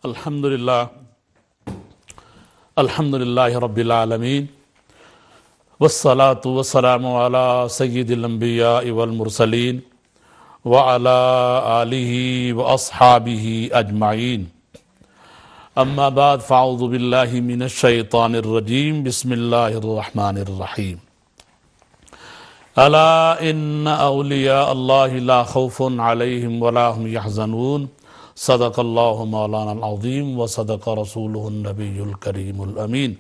الحمدللہ رب العالمین والصلاة والسلام علی سید الانبیاء والمرسلین وعلی آلہ واصحابہ اجمعین اما بعد فاعوذ باللہ من الشیطان الرجیم بسم اللہ الرحمن الرحیم الا ان اولیاء اللہ لا خوف علیہم ولا هم یحزنون صدق اللہ مولانا العظیم و صدق رسولہ النبی الکریم الامین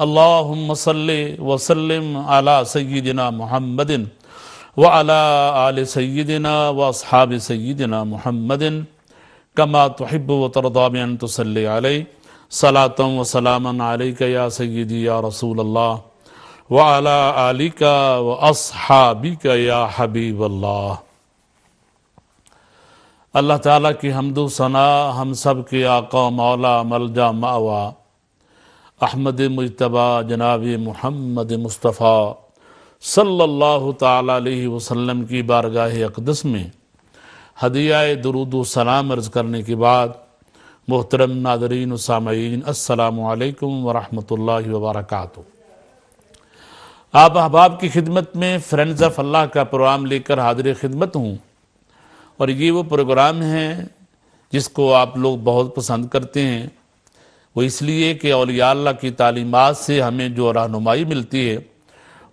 اللہم صلی وسلم علی سیدنا محمد وعلی آل سیدنا واصحاب سیدنا محمد کما تحب و ترضی بان تصلی علیہ صلاۃ و سلاما علیک یا سیدی یا رسول اللہ وعلی آلک و اصحابک یا حبیب اللہ۔ اللہ تعالیٰ کی حمد و ثنا ہم سب کے آقا مولا ملجا مأوا احمد مجتبی جناب محمد مصطفیٰ صلی اللہ تعالیٰ علیہ وسلم کی بارگاہ اقدس میں ہدیہ درود و سلام عرض کرنے کے بعد محترم ناظرین و سامعین السلام علیکم ورحمۃ اللہ وبرکاتہ۔ آپ احباب کی خدمت میں فرینڈز آف اللہ کا پروگرام لے کر حاضر خدمت ہوں، اور یہ وہ پروگرام ہے جس کو آپ لوگ بہت پسند کرتے ہیں، وہ اس لیے کہ اولیاء اللہ کی تعلیمات سے ہمیں جو رہنمائی ملتی ہے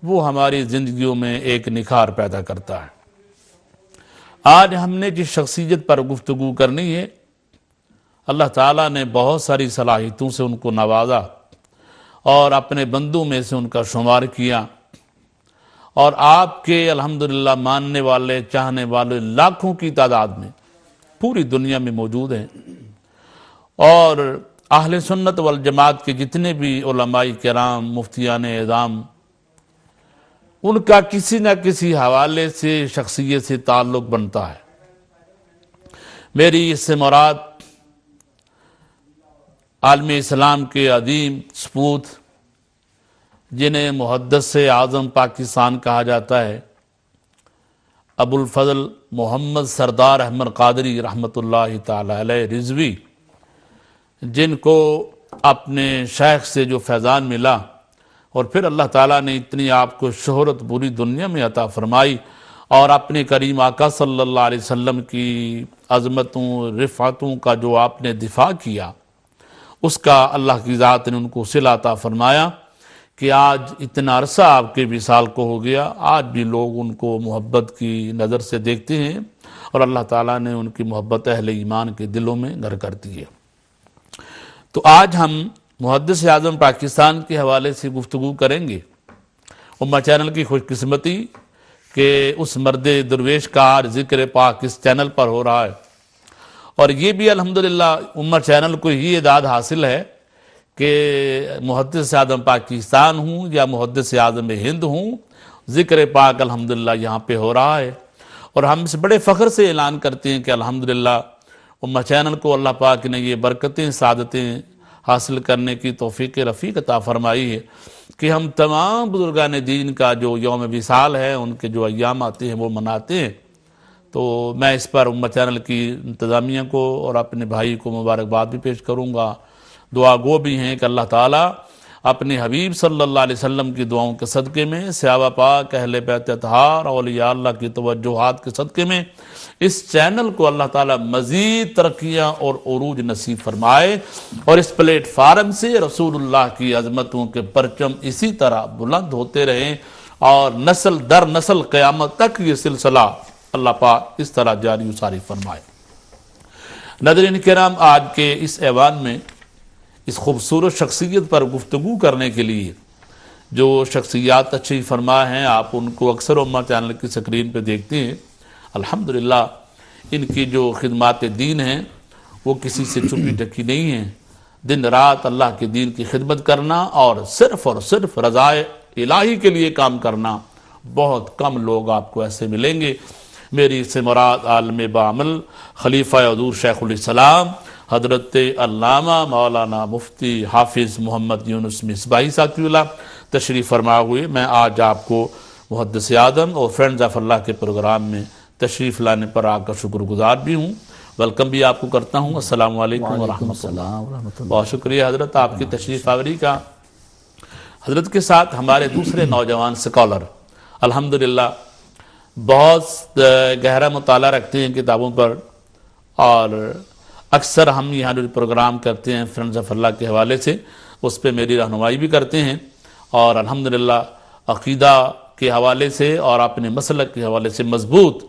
وہ ہماری زندگیوں میں ایک نکھار پیدا کرتا ہے۔ آج ہم نے جس شخصیت پر گفتگو کرنی ہے، اللہ تعالیٰ نے بہت ساری صلاحیتوں سے ان کو نوازا اور اپنے بندوں میں سے ان کا شمار کیا، اور آپ کے الحمدللہ ماننے والے چاہنے والے لاکھوں کی تعداد میں پوری دنیا میں موجود ہیں، اور اہل سنت والجماعت کے جتنے بھی علماء کرام مفتیان اعظام، ان کا کسی نہ کسی حوالے سے شخصیت سے تعلق بنتا ہے۔ میری اس سے مراد عالم اسلام کے عظیم سپوت جنہیں محدث اعظم پاکستان کہا جاتا ہے، ابو الفضل محمد سردار احمد قادری رحمۃ اللہ تعالی علیہ رضوی، جن کو اپنے شیخ سے جو فیضان ملا اور پھر اللہ تعالیٰ نے اتنی آپ کو شہرت پوری دنیا میں عطا فرمائی، اور اپنے کریم آقا صلی اللہ علیہ وسلم کی عظمتوں رفعتوں کا جو آپ نے دفاع کیا، اس کا اللہ کی ذات نے ان کو صلہ عطا فرمایا کہ آج اتنا عرصہ آپ کے وصال کو ہو گیا، آج بھی لوگ ان کو محبت کی نظر سے دیکھتے ہیں، اور اللہ تعالیٰ نے ان کی محبت اہل ایمان کے دلوں میں گھر کر دی ہے۔ تو آج ہم محدث اعظم پاکستان کے حوالے سے گفتگو کریں گے۔ امہ چینل کی خوش قسمتی کہ اس مرد درویش کا آج ذکر پاک اس چینل پر ہو رہا ہے، اور یہ بھی الحمدللہ امہ چینل کو ہی اعداد حاصل ہے کہ محدث اعظم پاکستان ہوں یا محدث اعظم ہند ہوں، ذکر پاک الحمدللہ یہاں پہ ہو رہا ہے، اور ہم اس بڑے فخر سے اعلان کرتے ہیں کہ الحمدللہ امہ چینل کو اللہ پاک نے یہ برکتیں سعادتیں حاصل کرنے کی توفیق رفیق عطا فرمائی ہے کہ ہم تمام بزرگان دین کا جو یوم وصال ہے، ان کے جو ایام آتے ہیں وہ مناتے ہیں۔ تو میں اس پر امہ چینل کی انتظامیہ کو اور اپنے بھائی کو مبارکباد بھی پیش کروں گا، دعا گو بھی ہیں کہ اللہ تعالیٰ اپنے حبیب صلی اللہ علیہ وسلم کی دعاؤں کے صدقے میں، صحابہ پاک اہل بیت اطہار اولیاء اللہ کی توجہات کے صدقے میں اس چینل کو اللہ تعالیٰ مزید ترقیاں اور عروج نصیب فرمائے، اور اس پلیٹ فارم سے رسول اللہ کی عظمتوں کے پرچم اسی طرح بلند ہوتے رہیں، اور نسل در نسل قیامت تک یہ سلسلہ اللہ پاک اس طرح جاری و ساری فرمائے۔ ناظرین کرام، آج کے اس ایوان میں اس خوبصورت شخصیت پر گفتگو کرنے کے لیے جو شخصیات تشریف فرما ہیں، آپ ان کو اکثر امہ چینل کی سکرین پہ دیکھتے ہیں۔ الحمدللہ ان کی جو خدمات دین ہیں وہ کسی سے چھپی ڈھکی نہیں ہیں، دن رات اللہ کے دین کی خدمت کرنا اور صرف رضا الہی کے لیے کام کرنا، بہت کم لوگ آپ کو ایسے ملیں گے۔ میری اس سے مراد عالم بعمل خلیفہ حضور شیخ الاسلام حضرت علامہ مولانا مفتی حافظ محمد یونس مصباحی صاحب اللہ تشریف فرما ہوئے۔ میں آج آپ کو محدث اعظم اور فرینڈز آف اللہ کے پروگرام میں تشریف لانے پر آپ کا شکر گزار بھی ہوں، ویلکم بھی آپ کو کرتا ہوں۔ السلام علیکم ورحمۃ اللہ۔ بہت شکریہ حضرت آپ کی تشریف آوری کا۔ حضرت کے ساتھ ہمارے دوسرے نوجوان سکالر الحمدللہ بہت گہرا مطالعہ رکھتے ہیں کتابوں پر، اور اکثر ہم یہاں جو پروگرام کرتے ہیں فرینڈز آف اللہ کے حوالے سے اس پہ میری رہنمائی بھی کرتے ہیں، اور الحمدللہ عقیدہ کے حوالے سے اور اپنے مسلک کے حوالے سے مضبوط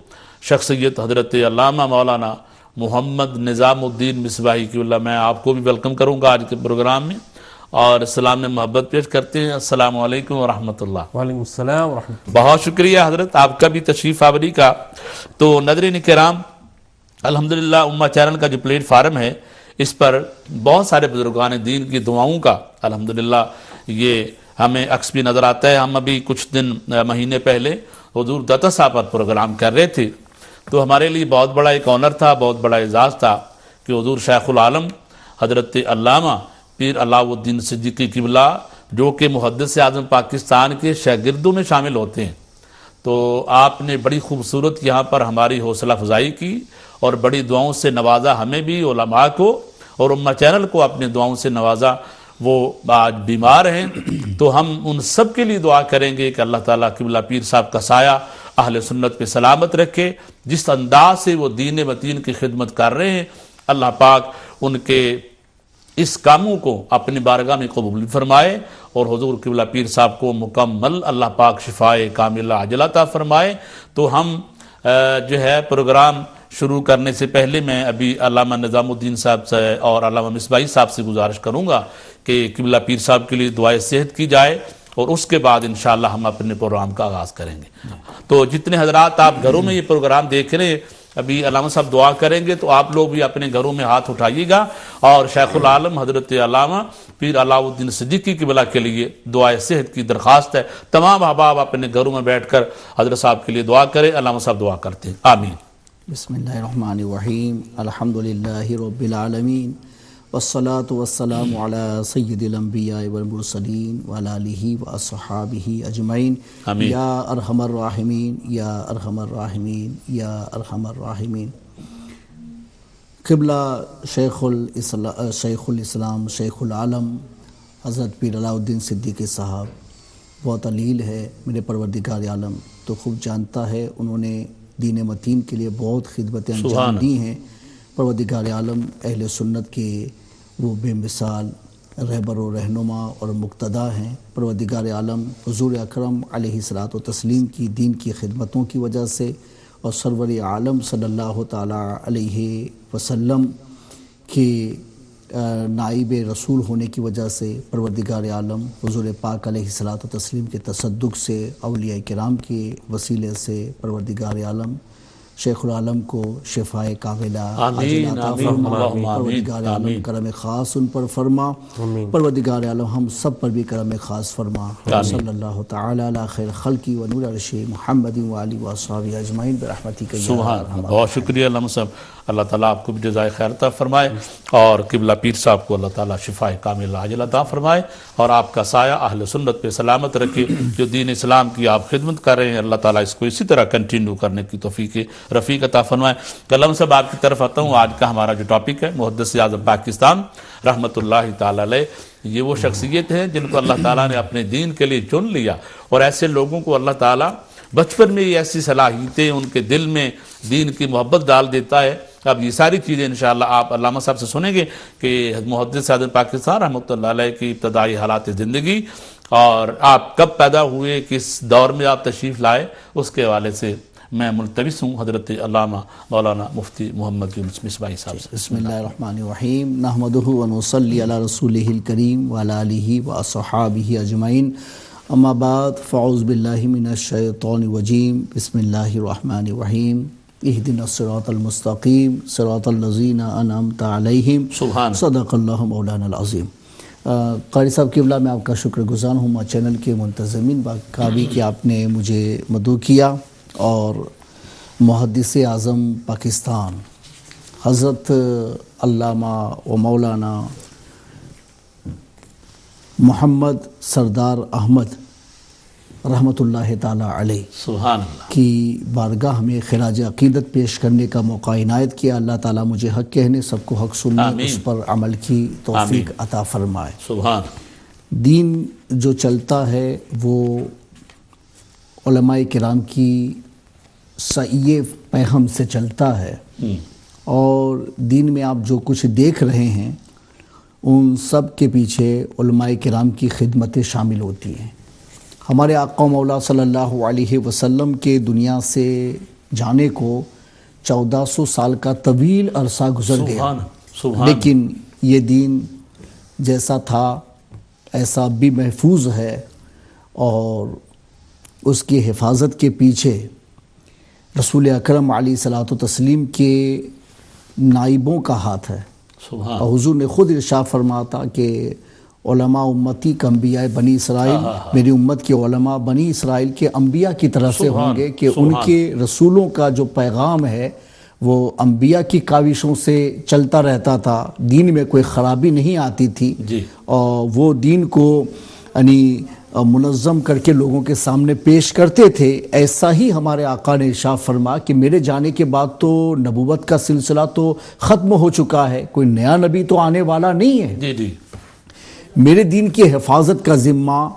شخصیت حضرت علامہ مولانا محمد نظام الدین مصباحی کی اللہ، میں آپ کو بھی ویلکم کروں گا آج کے پروگرام میں، اور اسلام میں محبت پیش کرتے ہیں۔ السلام علیکم ورحمۃ اللہ۔ وعلیکم السلام ورحمۃ اللہ۔ بہت شکریہ حضرت آپ کا بھی تشریف آوری کا۔ تو ناظرین کرام، الحمدللہ امہ چینل کا جو پلیٹ فارم ہے اس پر بہت سارے بزرگان دین کی دعاؤں کا الحمدللہ یہ ہمیں عکس بھی نظر آتا ہے۔ ہم ابھی کچھ مہینے پہلے حضور دتا صاحب پر پروگرام کر رہے تھے، تو ہمارے لیے بہت بڑا ایک آنر تھا، بہت بڑا اعزاز تھا کہ حضور شیخ العالم حضرت علامہ پیر علاء الدین صدیقی قبلہ جو کہ محدث اعظم پاکستان کے شاگردوں میں شامل ہوتے ہیں، تو آپ نے بڑی خوبصورت یہاں پر ہماری حوصلہ افزائی کی اور بڑی دعاؤں سے نوازا، ہمیں بھی علماء کو اور امہ چینل کو اپنے دعاؤں سے نوازا۔ وہ آج بیمار ہیں تو ہم ان سب کے لیے دعا کریں گے کہ اللہ تعالیٰ قبلہ پیر صاحب کا سایہ اہل سنت پہ سلامت رکھے۔ جس انداز سے وہ دین متین کی خدمت کر رہے ہیں، اللہ پاک ان کے اس کاموں کو اپنی بارگاہ میں قبول فرمائے، اور حضور قبلہ پیر صاحب کو مکمل اللہ پاک شفائے کاملہ عاجلہ عطا فرمائے۔ تو ہم جو ہے پروگرام شروع کرنے سے پہلے میں ابھی علامہ نظام الدین صاحب سے اور علامہ مصباحی صاحب سے گزارش کروں گا کہ قبلہ پیر صاحب کے لیے دعائے صحت کی جائے، اور اس کے بعد انشاءاللہ ہم اپنے پروگرام کا آغاز کریں گے۔ تو جتنے حضرات آپ گھروں میں یہ پروگرام دیکھ رہے ہیں، ابھی علامہ صاحب دعا کریں گے تو آپ لوگ بھی اپنے گھروں میں ہاتھ اٹھائیے گا، اور شیخ العالم حضرت علامہ پیر علاء الدین صدیقی قبلہ کے لیے دعائے صحت کی درخواست ہے۔ تمام احباب اپنے گھروں میں بیٹھ کر حضرت صاحب کے لیے دعا کریں۔ علامہ صاحب دعا کرتے ہیں، آمین۔ بسم اللہ الرحمن الرحیم، الحمدللہ رب العالمین، والصلاة والسلام علی سید الانبیاء والمرسلین وعلی آلہ واصحابہ اجمعین۔ آمین۔ یا ارحم الراحمین، یا ارحم الراحمین، یا ارحم الراحمین۔ قبلہ شیخ الاسلام شیخ العالم حضرت پیر علاء الدین صدیقی صاحب بہت علیل ہے، میرے پروردگار عالم تو خوب جانتا ہے، انہوں نے دین متین کے لیے بہت خدمتیں انجام دی ہیں۔ پروردگار عالم اہل سنت کے وہ بے مثال رہبر و رہنما اور مقتدا ہیں۔ پروردگار عالم حضور اکرم علیہ الصلوۃ والتسلیم کی دین کی خدمتوں کی وجہ سے اور سرور عالم صلی اللہ تعالیٰ علیہ وسلم کے نائب رسول ہونے کی وجہ سے پروردگار عالم حضور پاک علیہ الصلوۃ والتسلیم کے تصدق سے، اولیاء کرام کے وسیلے سے پروردگار عالم شیخ العالم کو شفائے کاملہ عاجلہ عطا فرما۔ پروردگار عالم کرم خاص ان پر فرما، پروردگار عالم ہم سب پر بھی کرم خاص فرما۔ صلی اللہ تعالی علی خیر خلقی و نور عرش محمد و آلہ و اصحابہ اجمعین برحمتک یا ارحم الراحمین۔ بہت شکریہ علامہ صاحب، اللہ تعالیٰ آپ کو بھی جزائے خیر عطا فرمائے، اور قبلہ پیر صاحب کو اللہ تعالیٰ شفائے کاملہ عاجلہ عطا فرمائے، اور آپ کا سایہ اہل سنت پہ سلامت رکھے۔ جو دین اسلام کی آپ خدمت کر رہے ہیں، اللہ تعالیٰ اس کو اسی طرح کنٹینیو کرنے کی توفیق رفیق عطا فرمائے۔ علامہ صاحب آپ کی طرف آتا ہوں۔ آج کا ہمارا جو ٹاپک ہے محدث اعظم پاکستان رحمۃ اللہ تعالیٰ علیہ، یہ وہ شخصیت ہیں جن کو اللہ تعالیٰ نے اپنے دین کے لیے چن لیا، اور ایسے لوگوں کو اللہ تعالیٰ بچپن میں ایسی صلاحیتیں ان کے دل میں دین کی محبت ڈال دیتا ہے۔ اب یہ ساری چیزیں انشاءاللہ آپ علامہ صاحب سے سنیں گے کہ محدث اعظم پاکستان رحمۃ اللہ علیہ کی ابتدائی حالات زندگی، اور آپ کب پیدا ہوئے، کس دور میں آپ تشریف لائے، اس کے حوالے سے میں ملتمس ہوں حضرت علامہ مولانا مفتی محمد یونس مصباحی صاحب سے۔ بسم اللہ الرحمن الرحیم، نحمدہ ونصلی علی رسولہ الکریم وعلی آلہ واصحابہ اجمعین، اما بعد فاعوذ باللہ من الشیطان الرجیم، بسم اللہ الرحمن الرحیم، اہدنا الصراط المستقیم صراط الذین انعمت علیہم، سبحان صدق اللہ مولانا العظیم۔ قاری صاحب قبلہ میں آپ کا شکر گزار ہوں، ماں چینل کے منتظمین کا بھی کہ آپ نے مجھے مدعو کیا، اور محدث اعظم پاکستان حضرت علامہ و مولانا محمد سردار احمد رحمۃ اللہ تعالی علیہ سبحان اللہ. کی بارگاہ میں خراج عقیدت پیش کرنے کا موقع عنایت کیا. اللہ تعالیٰ مجھے حق کہنے، سب کو حق سننے، آمین. اس پر عمل کی توفیق عطا فرمائے. سبحان. دین جو چلتا ہے وہ علماء کرام کی سعی پیہم سے چلتا ہے، اور دین میں آپ جو کچھ دیکھ رہے ہیں ان سب کے پیچھے علماء کرام کی خدمتیں شامل ہوتی ہیں. ہمارے آقا مولا صلی اللہ علیہ وسلم کے دنیا سے جانے کو 1400 سال کا طویل عرصہ گزر گیا، لیکن یہ دین جیسا تھا ایسا بھی محفوظ ہے، اور اس کی حفاظت کے پیچھے رسول اکرم علیہ الصلوۃ والتسلیم کے نائبوں کا ہاتھ ہے. اور حضور نے خود ارشاد فرماتا کہ علماء امتی کا انبیاء بنی اسرائیل، میری امت کے علماء بنی اسرائیل کے انبیاء کی طرح سے ہوں گے، کہ ان کے رسولوں کا جو پیغام ہے وہ انبیاء کی کاوشوں سے چلتا رہتا تھا، دین میں کوئی خرابی نہیں آتی تھی، اور وہ دین کو یعنی منظم کر کے لوگوں کے سامنے پیش کرتے تھے. ایسا ہی ہمارے آقا نے ارشاد فرمایا کہ میرے جانے کے بعد تو نبوت کا سلسلہ تو ختم ہو چکا ہے، کوئی نیا نبی تو آنے والا نہیں ہے. میرے دین کی حفاظت کا ذمہ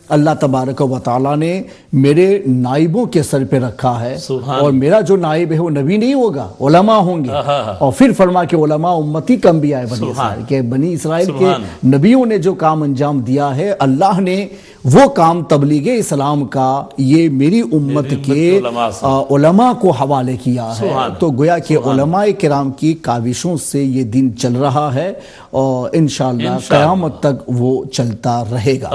اللہ تبارک و تعالیٰ نے میرے نائبوں کے سر پہ رکھا ہے، اور میرا جو نائب ہے وہ نبی نہیں ہوگا، علماء ہوں گے. اور پھر فرما کہ علماء امتی کا انبیاء بنی اسرائیل، کہ بنی اسرائیل کے نبیوں نے جو کام انجام دیا ہے، اللہ نے وہ کام تبلیغ اسلام کا یہ میری امت کے علماء کو حوالے کیا ہے. تو گویا کہ علماء کرام کی کاوشوں سے یہ دین چل رہا ہے، اور انشاءاللہ قیامت تک وہ چلتا رہے گا.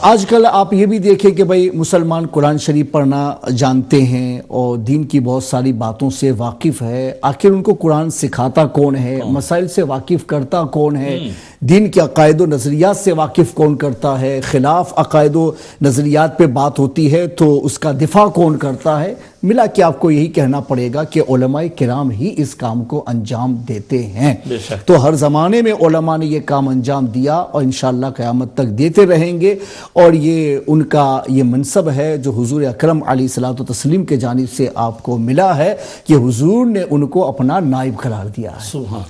آج کل آپ یہ بھی دیکھیں کہ بھئی مسلمان قرآن شریف پڑھنا جانتے ہیں اور دین کی بہت ساری باتوں سے واقف ہے، آخر ان کو قرآن سکھاتا کون ہے، مسائل سے واقف کرتا کون ہے، دین کے عقائد و نظریات سے واقف کون کرتا ہے، خلاف عقائد و نظریات پہ بات ہوتی ہے تو اس کا دفاع کون کرتا ہے. ملا کہ آپ کو یہی کہنا پڑے گا کہ علماء کرام ہی اس کام کو انجام دیتے ہیں. تو ہر زمانے میں علماء نے یہ کام انجام دیا، اور انشاءاللہ قیامت تک دیتے رہیں گے. اور یہ ان کا یہ منصب ہے جو حضور اکرم علیہ الصلوۃ والتسلیم کے جانب سے آپ کو ملا ہے، کہ حضور نے ان کو اپنا نائب قرار دیا ہے،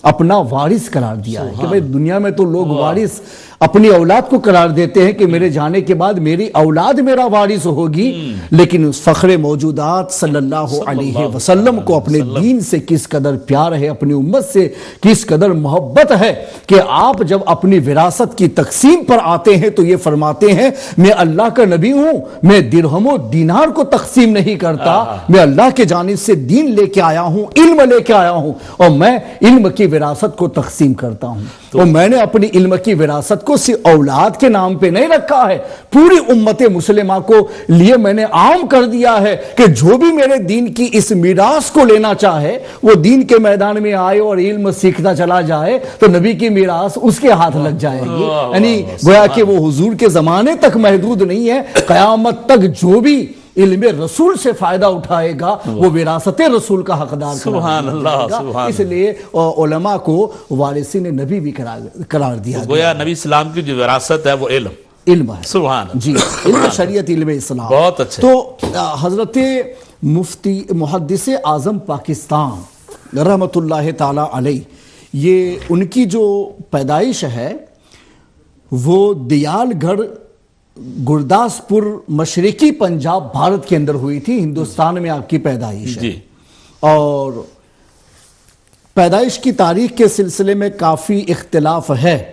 اپنا وارث قرار دیا ہے. کہ بھئی دنیا میں تو لوگ وارث اپنی اولاد کو قرار دیتے ہیں کہ میرے جانے کے بعد میری اولاد میرا وارث ہوگی، لیکن فخر موجودات صلی اللہ علیہ وسلم کو اپنے دین سے کس قدر پیار ہے، اپنی امت سے کس قدر محبت ہے، کہ آپ جب اپنی وراثت کی تقسیم پر آتے ہیں تو یہ فرماتے ہیں میں اللہ کا نبی ہوں، میں درہم و دینار کو تقسیم نہیں کرتا، میں اللہ کے جانب سے دین لے کے آیا ہوں، علم لے کے آیا ہوں، اور میں علم کی وراثت کو تقسیم کرتا ہوں. اور میں نے اپنی علم کی وراثت کو صرف اولاد کے نام پہ نہیں رکھا ہے، پوری امت مسلمہ کو لیے میں نے عام کر دیا ہے کہ جو بھی میرے دین کی اس میراث کو لینا چاہے وہ دین کے میدان میں آئے اور علم سیکھتا چلا جائے تو نبی کی میراث اس کے ہاتھ لگ جائے گی. یعنی گویا کہ وہ حضور کے زمانے تک محدود نہیں ہے، قیامت تک جو بھی علم رسول سے فائدہ اٹھائے گا وہ وراثت رسول کا حقدار سبحان اللہ. اس لیے علماء کو وارثین نبی بھی قرار دیا گیا. گویا نبی اسلام کی جو وراثت ہے وہ علم ہے. سبحان جی، علم شریعت، علم اسلام. بہت اچھا. تو حضرت مفتی محدث اعظم پاکستان رحمۃ اللہ تعالی علیہ، یہ ان کی جو پیدائش ہے وہ دیال گڑھ گرداسپور مشرقی پنجاب بھارت کے اندر ہوئی تھی. ہندوستان میں آپ کی پیدائش ہے، اور پیدائش کی تاریخ کے سلسلے میں کافی اختلاف ہے،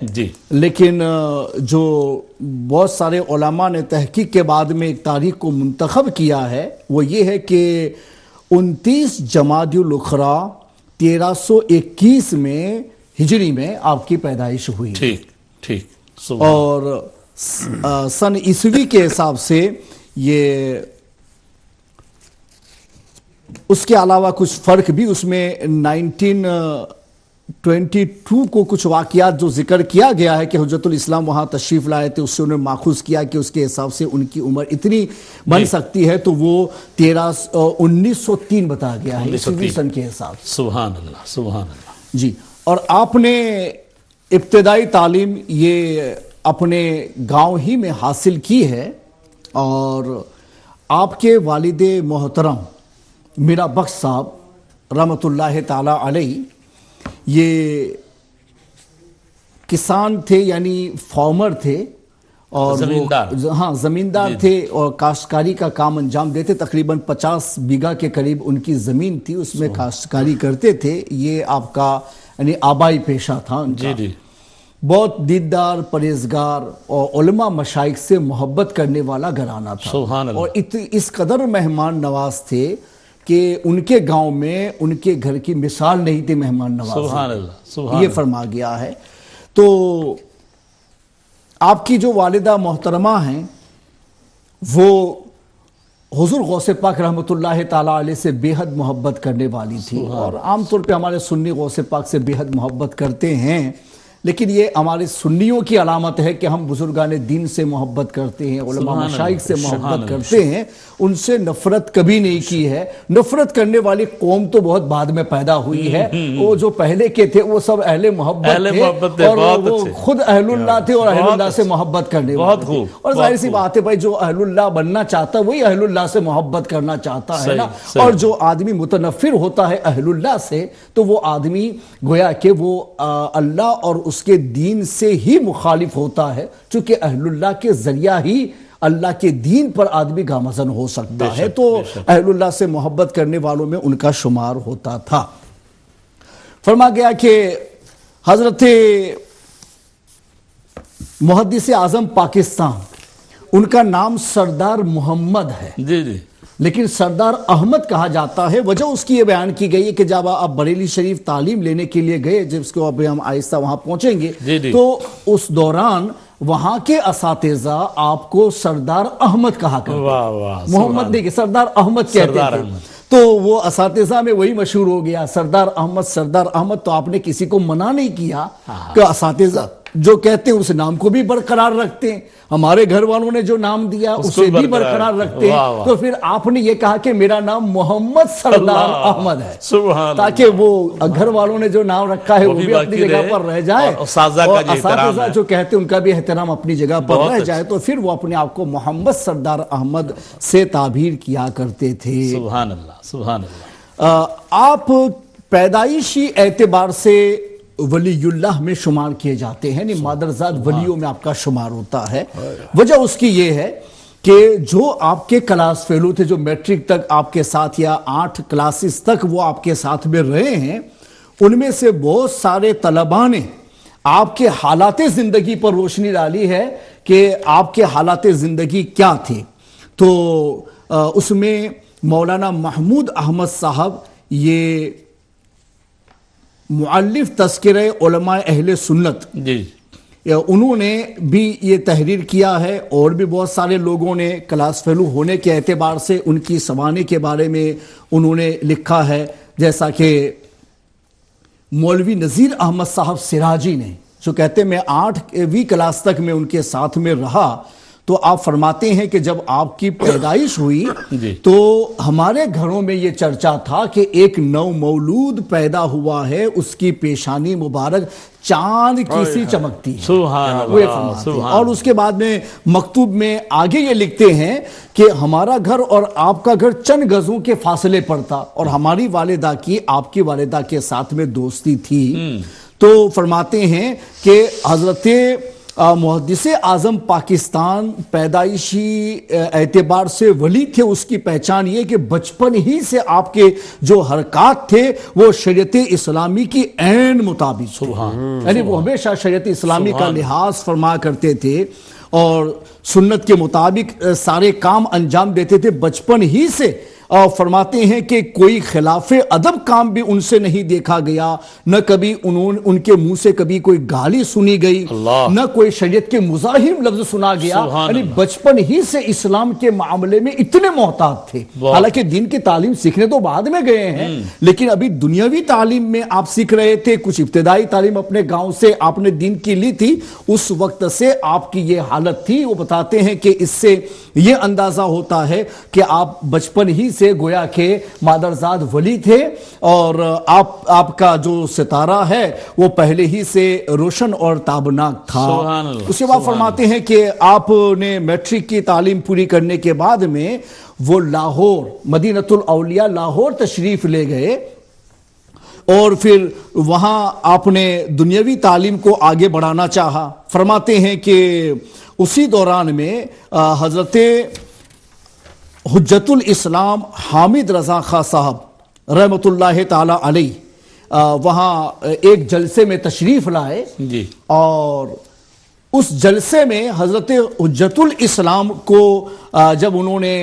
لیکن جو بہت سارے علماء نے تحقیق کے بعد میں ایک تاریخ کو منتخب کیا ہے وہ یہ ہے کہ 29 جمادی الاخری 1321 میں ہجری میں آپ کی پیدائش ہوئی. ٹھیک. اور سن عیسوی کے حساب سے یہ اس کے علاوہ کچھ فرق بھی اس میں 1922 کو کچھ واقعات جو ذکر کیا گیا ہے کہ حجت الاسلام وہاں تشریف لائے تھے، اس سے انہوں نے ماخوذ کیا کہ اس کے حساب سے ان کی عمر اتنی بن سکتی ہے، تو وہ 1903 بتایا گیا ہے عیسوی سن کے حساب سے. سبحان اللہ. سبحان اللہ. جی. اور آپ نے ابتدائی تعلیم یہ اپنے گاؤں ہی میں حاصل کی ہے، اور آپ کے والد محترم میرا بخش صاحب رحمۃ اللہ تعالی علیہ یہ کسان تھے، یعنی فارمر تھے، اور زمیندار زمیندار تھے اور کاشتکاری کا کام انجام دیتے. تقریباً 50 بیگھہ کے قریب ان کی زمین تھی، اس میں کاشتکاری کرتے تھے. یہ آپ کا یعنی آبائی پیشہ تھا ان کا. بہت دیندار، پرہیزگار اور علماء مشائخ سے محبت کرنے والا گھرانہ تھا. اور اس قدر مہمان نواز تھے کہ ان کے گاؤں میں ان کے گھر کی مثال نہیں تھی مہمان نواز. یہ فرما گیا ہے. تو آپ کی جو والدہ محترمہ ہیں وہ حضور غوث پاک رحمۃ اللہ تعالیٰ علیہ سے بے حد محبت کرنے والی تھی. اور عام طور پہ ہمارے سنی غوث پاک سے بے حد محبت کرتے ہیں، لیکن یہ ہمارے سنیوں کی علامت ہے کہ ہم بزرگان دین سے محبت کرتے ہیں، علماء مشائخ سے محبت کرتے ہیں، ان سے نفرت کبھی نہیں کی ہے. نفرت کرنے والی قوم تو بہت بعد میں پیدا ہوئی ہے. وہ جو پہلے کے تھے وہ سب اہل محبت تھے، اور وہ خود اہل اللہ تھے اور اہل اللہ سے محبت کرنے والے تھے. اور ظاہر سی بات ہے بھائی، جو اہل اللہ بننا چاہتا ہے وہی اہل اللہ سے محبت کرنا چاہتا ہے نا. اور جو آدمی متنفر ہوتا ہے اہل اللہ سے تو وہ آدمی گویا کہ وہ اللہ اور اس کے دین سے ہی مخالف ہوتا ہے، چونکہ اہل اللہ کے ذریعہ ہی اللہ کے دین پر آدمی گامزن ہو سکتا ہے. تو اہل اللہ سے محبت کرنے والوں میں ان کا شمار ہوتا تھا. فرما گیا کہ حضرت محدث اعظم پاکستان، ان کا نام سردار محمد ہے، لیکن سردار احمد کہا جاتا ہے. وجہ اس کی یہ بیان کی گئی ہے کہ جب آپ بریلی شریف تعلیم لینے کے لیے گئے، جس کو اب ہم آہستہ وہاں پہنچیں گے، تو اس دوران وہاں کے اساتذہ آپ کو سردار احمد کہا کرتے، محمد نہیں کہ سردار احمد کہتے تھے. تو وہ اساتذہ میں وہی مشہور ہو گیا، سردار احمد سردار احمد. تو آپ نے کسی کو منع نہیں کیا کہ اساتذہ جو کہتے ہیں اس نام کو بھی برقرار رکھتے ہیں. ہمارے گھر والوں نے جو نام دیا اسے بھی برقرار رکھتے ہیں. تو پھر آپ نے یہ کہا کہ میرا نام محمد سردار احمد ہے، تاکہ وہ گھر والوں نے جو نام رکھا ہے وہ بھی اپنی جگہ پر رہ جائے، اور اساتذہ جو کہتے ہیں ان کا بھی احترام اپنی جگہ پر رہ جائے. تو پھر وہ اپنے آپ کو محمد سردار احمد سے تعبیر کیا کرتے تھے. سبحان اللہ، سبحان اللہ. آپ پیدائشی اعتبار سے ولی اللہ میں شمار کیے جاتے ہیں، مادرزاد ولیوں میں آپ کا شمار ہوتا ہے. وجہ اس کی یہ ہے کہ جو آپ کے کلاس فیلو تھے، جو میٹرک تک آپ کے ساتھ یا 8 کلاسز تک وہ آپ کے ساتھ میں رہے ہیں، ان میں سے بہت سارے طلباء نے آپ کے حالات زندگی پر روشنی ڈالی ہے کہ آپ کے حالات زندگی کیا تھے. تو اس میں مولانا محمود احمد صاحب، یہ مؤلف تذکرہ علماء اہل سنت، انہوں نے بھی یہ تحریر کیا ہے. اور بھی بہت سارے لوگوں نے کلاس فیلو ہونے کے اعتبار سے ان کی سوانح کے بارے میں انہوں نے لکھا ہے. جیسا کہ مولوی نذیر احمد صاحب سراجی نے، جو کہتے ہیں میں 8ویں کلاس تک میں ان کے ساتھ میں رہا. تو آپ فرماتے ہیں کہ جب آپ کی پیدائش ہوئی تو ہمارے گھروں میں یہ چرچا تھا کہ ایک نو مولود پیدا ہوا ہے، اس کی پیشانی مبارک چاند کی سی چمکتی ہے. اور اس کے بعد میں مکتوب میں آگے یہ لکھتے ہیں کہ ہمارا گھر اور آپ کا گھر چند گزوں کے فاصلے پر تھا، اور ہماری والدہ کی آپ کی والدہ کے ساتھ میں دوستی تھی. تو فرماتے ہیں کہ حضرت محدث اعظم پاکستان پیدائشی اعتبار سے ولی تھے. اس کی پہچان یہ کہ بچپن ہی سے آپ کے جو حرکات تھے وہ شریعت اسلامی کی عین مطابق، یعنی وہ ہمیشہ شریعت اسلامی کا لحاظ فرما کرتے تھے اور سنت کے مطابق سارے کام انجام دیتے تھے بچپن ہی سے. اور فرماتے ہیں کہ کوئی خلاف ادب کام بھی ان سے نہیں دیکھا گیا، نہ کبھی ان کے منہ سے کبھی کوئی گالی سنی گئی، نہ کوئی شریعت کے مزاحم لفظ سنا گیا. یعنی بچپن ہی سے اسلام کے معاملے میں اتنے محتاط تھے. حالانکہ دین کی تعلیم سیکھنے تو بعد میں گئے ہیں، لیکن ابھی دنیاوی تعلیم میں آپ سیکھ رہے تھے. کچھ ابتدائی تعلیم اپنے گاؤں سے آپ نے دین کی لی تھی، اس وقت سے آپ کی یہ حالت تھی. وہ بتاتے ہیں کہ اس سے یہ اندازہ ہوتا ہے کہ آپ بچپن ہی سے گویا کہ مادرزاد ولی تھے، اور آپ کا جو ستارہ ہے وہ پہلے ہی سے روشن اور تابناک تھا۔ سبحان اللہ، اس کے بعد فرماتے ہیں کہ آپ نے میٹرک کی تعلیم پوری کرنے کے بعد میں وہ لاہور، مدینۃ الاولیاء لاہور تشریف لے گئے، اور پھر وہاں آپ نے دنیاوی تعلیم کو آگے بڑھانا چاہا۔ فرماتے ہیں کہ اسی دوران میں حضرت حجت الاسلام حامد رضا خان صاحب رحمۃ اللہ تعالی علیہ وہاں ایک جلسے میں تشریف لائے، جی، اور اس جلسے میں حضرت حجت الاسلام کو جب انہوں نے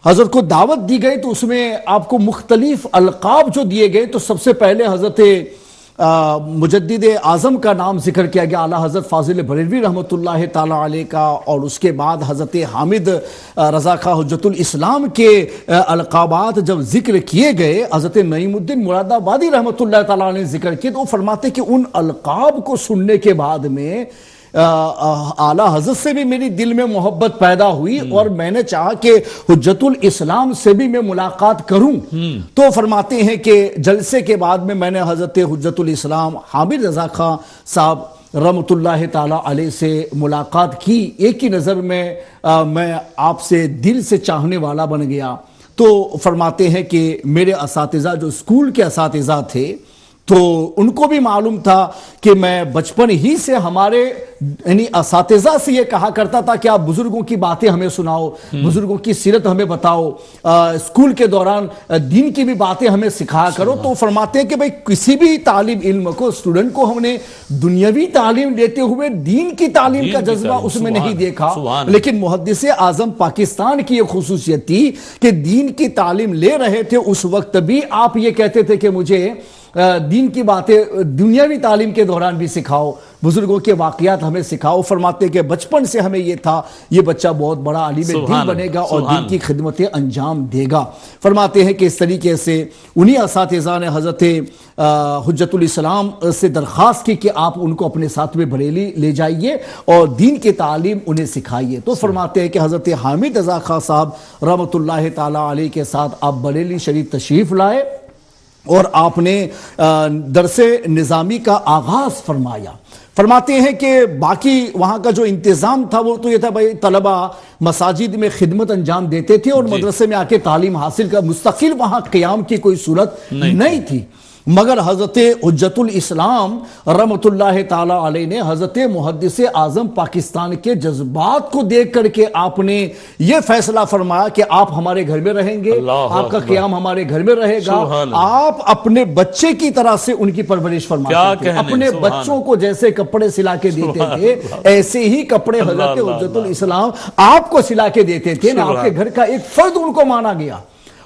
حضرت کو دعوت دی گئی تو اس میں آپ کو مختلف القاب جو دیے گئے، تو سب سے پہلے حضرت مجدد اعظم کا نام ذکر کیا گیا، اعلیٰ حضرت فاضل بریلوی رحمۃ اللہ تعالی علیہ کا، اور اس کے بعد حضرت حامد رضا خان حجت الاسلام کے القابات جب ذکر کیے گئے، حضرت نعیم الدین مراد آبادی رحمۃ اللہ تعالی علیہ نے ذکر کیے، تو وہ فرماتے کہ ان القاب کو سننے کے بعد میں اعلیٰ حضرت سے بھی میری دل میں محبت پیدا ہوئی، اور میں نے چاہا کہ حجت الاسلام سے بھی میں ملاقات کروں۔ تو فرماتے ہیں کہ جلسے کے بعد میں نے حضرت حجت الاسلام حامد رضا خان صاحب رحمۃ اللہ تعالی علیہ سے ملاقات کی۔ ایک ہی نظر میں آپ سے دل سے چاہنے والا بن گیا۔ تو فرماتے ہیں کہ میرے اساتذہ جو اسکول کے اساتذہ تھے، تو ان کو بھی معلوم تھا کہ میں بچپن ہی سے ہمارے یعنی اساتذہ سے یہ کہا کرتا تھا کہ آپ بزرگوں کی باتیں ہمیں سناؤ، بزرگوں کی سیرت ہمیں بتاؤ، اسکول کے دوران دین کی بھی باتیں ہمیں سکھایا کرو۔ تو فرماتے ہیں کہ بھئی کسی بھی طالب علم کو، اسٹوڈنٹ کو ہم نے دنیاوی تعلیم لیتے ہوئے دین کی تعلیم کا جذبہ اس میں نہیں دیکھا، لیکن محدث اعظم پاکستان کی یہ خصوصیت تھی کہ دین کی تعلیم لے رہے تھے، اس وقت بھی آپ یہ کہتے تھے کہ مجھے دین کی باتیں دنیاوی تعلیم کے دوران بھی سکھاؤ، بزرگوں کے واقعات ہمیں سکھاؤ۔ فرماتے کہ بچپن سے ہمیں یہ تھا یہ بچہ بہت بڑا عالم دین بنے گا اور دین کی خدمتیں انجام دے گا۔ فرماتے ہیں کہ اس طریقے سے انہی اساتذہ نے حضرت حجت الاسلام سے درخواست کی کہ آپ ان کو اپنے ساتھ میں بریلی لے جائیے اور دین کی تعلیم انہیں سکھائیے۔ تو فرماتے ہیں کہ حضرت حامد رضا خان صاحب رحمۃ اللہ تعالی علیہ کے ساتھ آپ بریلی شریف تشریف لائے، اور آپ نے درس نظامی کا آغاز فرمایا۔ فرماتے ہیں کہ باقی وہاں کا جو انتظام تھا وہ تو یہ تھا بھائی طلبہ مساجد میں خدمت انجام دیتے تھے اور مدرسے میں آ کے تعلیم حاصل کر مستقل وہاں قیام کی کوئی صورت نہیں تھی، مگر حضرت حجت الاسلام رحمۃ اللہ تعالی علیہ نے حضرت محدث اعظم پاکستان کے جذبات کو دیکھ کر کے آپ نے یہ فیصلہ فرمایا کہ آپ ہمارے گھر میں رہیں گے، آپ کا قیام ہمارے گھر میں رہے گا، آپ اپنے بچے کی طرح سے ان کی پرورش فرماتے تھے، اپنے بچوں کو جیسے کپڑے سلا کے دیتے تھے ایسے ہی کپڑے حضرت حجت الاسلام آپ کو سلا کے دیتے تھے، نہ آپ کے گھر کا ایک فرد ان کو مانا گیا،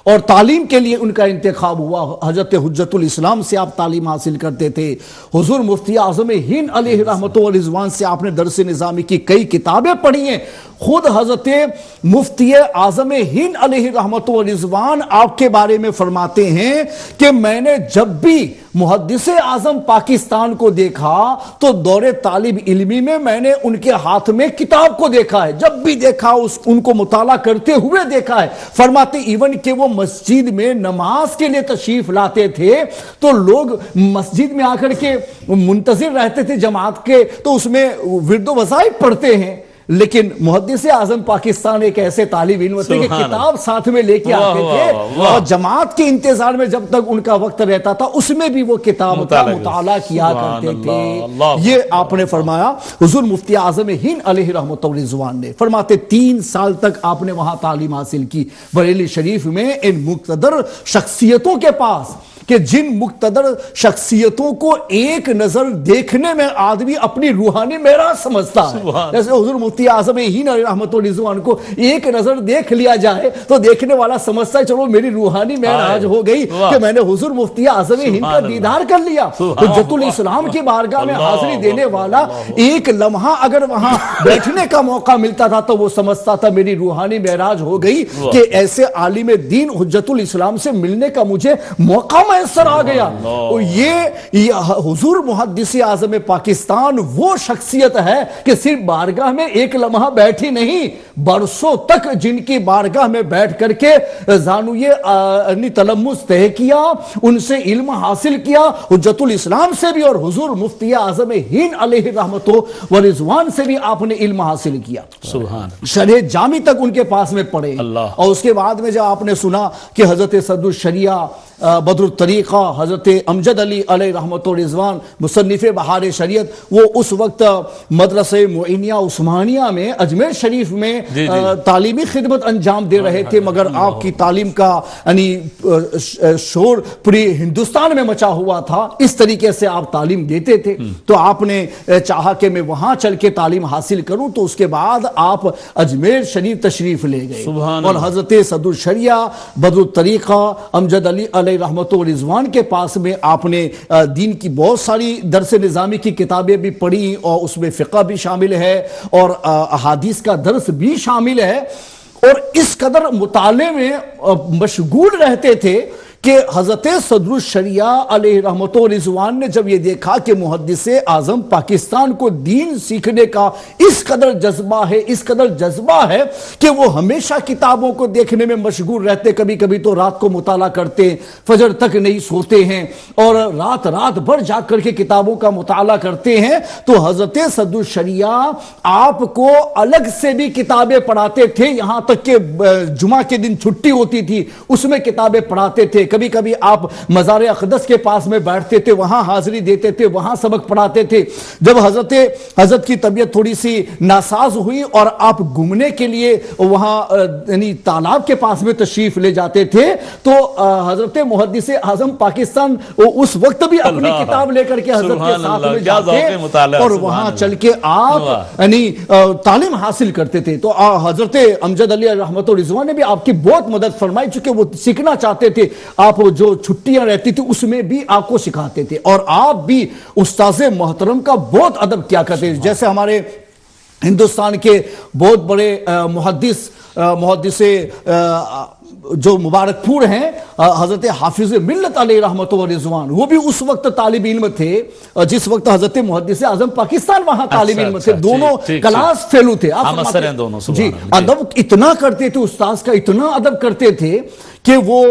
اور تعلیم کے لیے ان کا انتخاب ہوا۔ حضرت حجت الاسلام سے آپ تعلیم حاصل کرتے تھے، حضور مفتی اعظم ہند علیہ رحمت و رضوان سے آپ نے درس نظامی کی کئی کتابیں پڑھی ہیں۔ خود حضرت مفتی اعظم ہند علیہ رحمت و رضوان آپ کے بارے میں فرماتے ہیں کہ میں نے جب بھی محدث اعظم پاکستان کو دیکھا تو دور طالب علمی میں نے ان کے ہاتھ میں کتاب کو دیکھا ہے، جب بھی دیکھا ان کو مطالعہ کرتے ہوئے دیکھا ہے۔ فرماتے ایون کہ وہ مسجد میں نماز کے لیے تشریف لاتے تھے تو لوگ مسجد میں آ کر کے منتظر رہتے تھے جماعت کے، تو اس میں ورد و وظائف پڑھتے ہیں، لیکن محدث اعظم پاکستان ایک ایسے طالب علم تھے کہ کتاب ساتھ میں لے کے آتے تھے اور جماعت کے انتظار میں جب تک ان کا وقت رہتا تھا اس میں بھی وہ کتاب کا مطالعہ کیا کرتے تھے۔ یہ آپ نے فرمایا حضور مفتی اعظم ہند علیہ رحمۃ اللہ رضوان نے۔ فرماتے 3 سال تک آپ نے وہاں تعلیم حاصل کی بریلی شریف میں، ان مقتدر شخصیتوں کے پاس کہ جن مقتدر شخصیتوں کو ایک نظر دیکھنے میں آدمی اپنی روحانی معراج سمجھتا ہے، جیسے حضور مفتی اعظم ہند علیہ رحمۃ اللہ رضوان کو ایک نظر دیکھ لیا جائے تو دیکھنے والا سمجھتا ہے چلو میری روحانی معراج ہو گئی کہ میں نے حضور مفتی اعظم ہند کا دیدار کر لیا۔ حجت الاسلام کی بارگاہ میں حاضری دینے والا ایک لمحہ اگر وہاں بیٹھنے کا موقع ملتا تھا تو وہ سمجھتا تھا میری روحانی معراج ہو گئی کہ ایسے عالم دین حجت الاسلام سے ملنے کا مجھے موقع میسر آ گیا. یہ حضور محدث اعظم پاکستان وہ شخصیت ہے کہ صرف بارگاہ میں ایک لمحہ بیٹھی نہیں، برسوں تک جن کی بارگاہ میں بیٹھ کر کے زانوی تلمس طے کیا، ان سے علم حاصل کیا، حجت الاسلام سے بھی اور حضور مفتی اعظم ہند علیہ رحمت و رضوان سے بھی آپ نے علم حاصل کیا. سبحان شرح جامی تک ان کے پاس میں پڑھے. اور اس کے بعد میں جب آپ نے سنا کہ حضرت صدر الشریعہ بدر الطریقہ حضرت امجد علی علیہ رحمت و رضوان مصنف بہار شریعت، وہ اس وقت مدرسہ معینیہ عثمانیہ میں اجمیر شریف میں تعلیمی خدمت انجام دے رہے تھے، مگر آپ کی تعلیم کا یعنی شور پوری ہندوستان میں مچا ہوا تھا. اس طریقے سے آپ تعلیم دیتے تھے. تو آپ نے چاہا کہ میں وہاں چل کے تعلیم حاصل کروں، تو اس کے بعد آپ اجمیر شریف تشریف لے گئے اور حضرت صدر الشریعہ بدر الطریقہ امجد علی علیہ رحمت و رضوان کے پاس میں آپ نے دین کی بہت ساری درس نظامی کی کتابیں بھی پڑھی، اور اس میں فقہ بھی شامل ہے اور احادیث کا درس بھی شامل ہے. اور اس قدر مطالعے میں مشغول رہتے تھے کہ حضرت صدر الشریعہ علیہ رحمت و رضوان نے جب یہ دیکھا کہ محدث اعظم پاکستان کو دین سیکھنے کا اس قدر جذبہ ہے کہ وہ ہمیشہ کتابوں کو دیکھنے میں مشغول رہتے، کبھی کبھی تو رات کو مطالعہ کرتے، فجر تک نہیں سوتے ہیں اور رات بھر جا کر کے کتابوں کا مطالعہ کرتے ہیں. تو حضرت صدر الشریعہ آپ کو الگ سے بھی کتابیں پڑھاتے تھے، یہاں تک کہ جمعہ کے دن چھٹی ہوتی تھی اس میں کتابیں پڑھاتے تھے. کبھی کبھی آپ مزار اقدس کے پاس میں بیٹھتے تھے، وہاں حاضری دیتے تھے، وہاں سبق پڑھاتے تھے. جب حضرت کی طبیعت تھوڑی سی ناساز ہوئی اور آپ گھومنے کے لیے وہاں یعنی تالاب کے پاس میں تشریف لے جاتے تھے، تو حضرت محدث اعظم پاکستان اس وقت بھی اپنی کتاب لے کر کے حضرت کے ساتھ میں جاتے اور وہاں چل کے آپ یعنی تعلیم حاصل کرتے تھے. تو حضرت امجد علی رحمت و رضوان نے بھی آپ کی بہت مدد فرمائی، چونکہ وہ سیکھنا چاہتے تھے. آپ جو چھٹیاں رہتی تھی اس میں بھی آپ کو سکھاتے تھے اور آپ بھی استاذ محترم کا بہت ادب کیا کرتے تھے. جیسے ہمارے ہندوستان کے بہت بڑے محدث جو مبارک پور ہیں حضرت حافظ ملت علیہ رحمت و رضوان، وہ بھی اس وقت طالب علم تھے جس وقت حضرت محدث اعظم پاکستان وہاں طالب علم تھے. دونوں کلاس فیلو تھے. جی ادب اتنا کرتے تھے، استاذ کا اتنا ادب کرتے تھے کہ وہ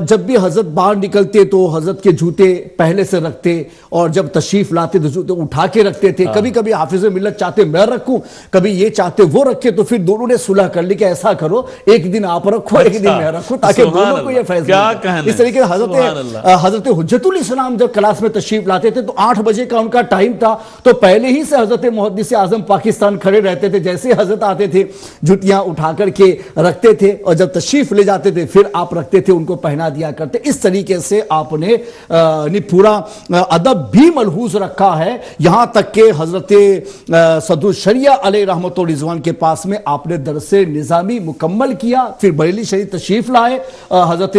جب بھی حضرت باہر نکلتے تو حضرت کے جوتے پہلے سے رکھتے اور جب تشریف لاتے تو جوتے اٹھا کے رکھتے تھے. کبھی کبھی حافظ ملت چاہتے میں رکھوں، کبھی یہ چاہتے وہ رکھے، تو پھر دونوں نے صلح کر لی کہ ایسا کرو ایک دن آپ رکھو ایک دن میں رکھوں تاکہ دونوں کو یہ فیض ملے. اس طریقے حضرت حجت الاسلام جب کلاس میں تشریف لاتے تھے تو 8 بجے کا ان کا ٹائم تھا، تو پہلے ہی سے حضرت محدث اعظم پاکستان کھڑے رہتے تھے. جیسے حضرت آتے تھے جوتیاں اٹھا کر کے رکھتے تھے اور جب تشریف لے جاتے تھے پھر آپ رکھتے تھے، ان کو پہنا دیا کرتے. اس طریقے سے آپ نے پورا ادب بھی ملحوظ رکھا ہے. یہاں تک کہ حضرت صدر الشریعہ علیہ رحمت و رضوان کے پاس میں آپ نے درس نظامی مکمل کیا، پھر بریلی شریف تشریف لائے، حضرت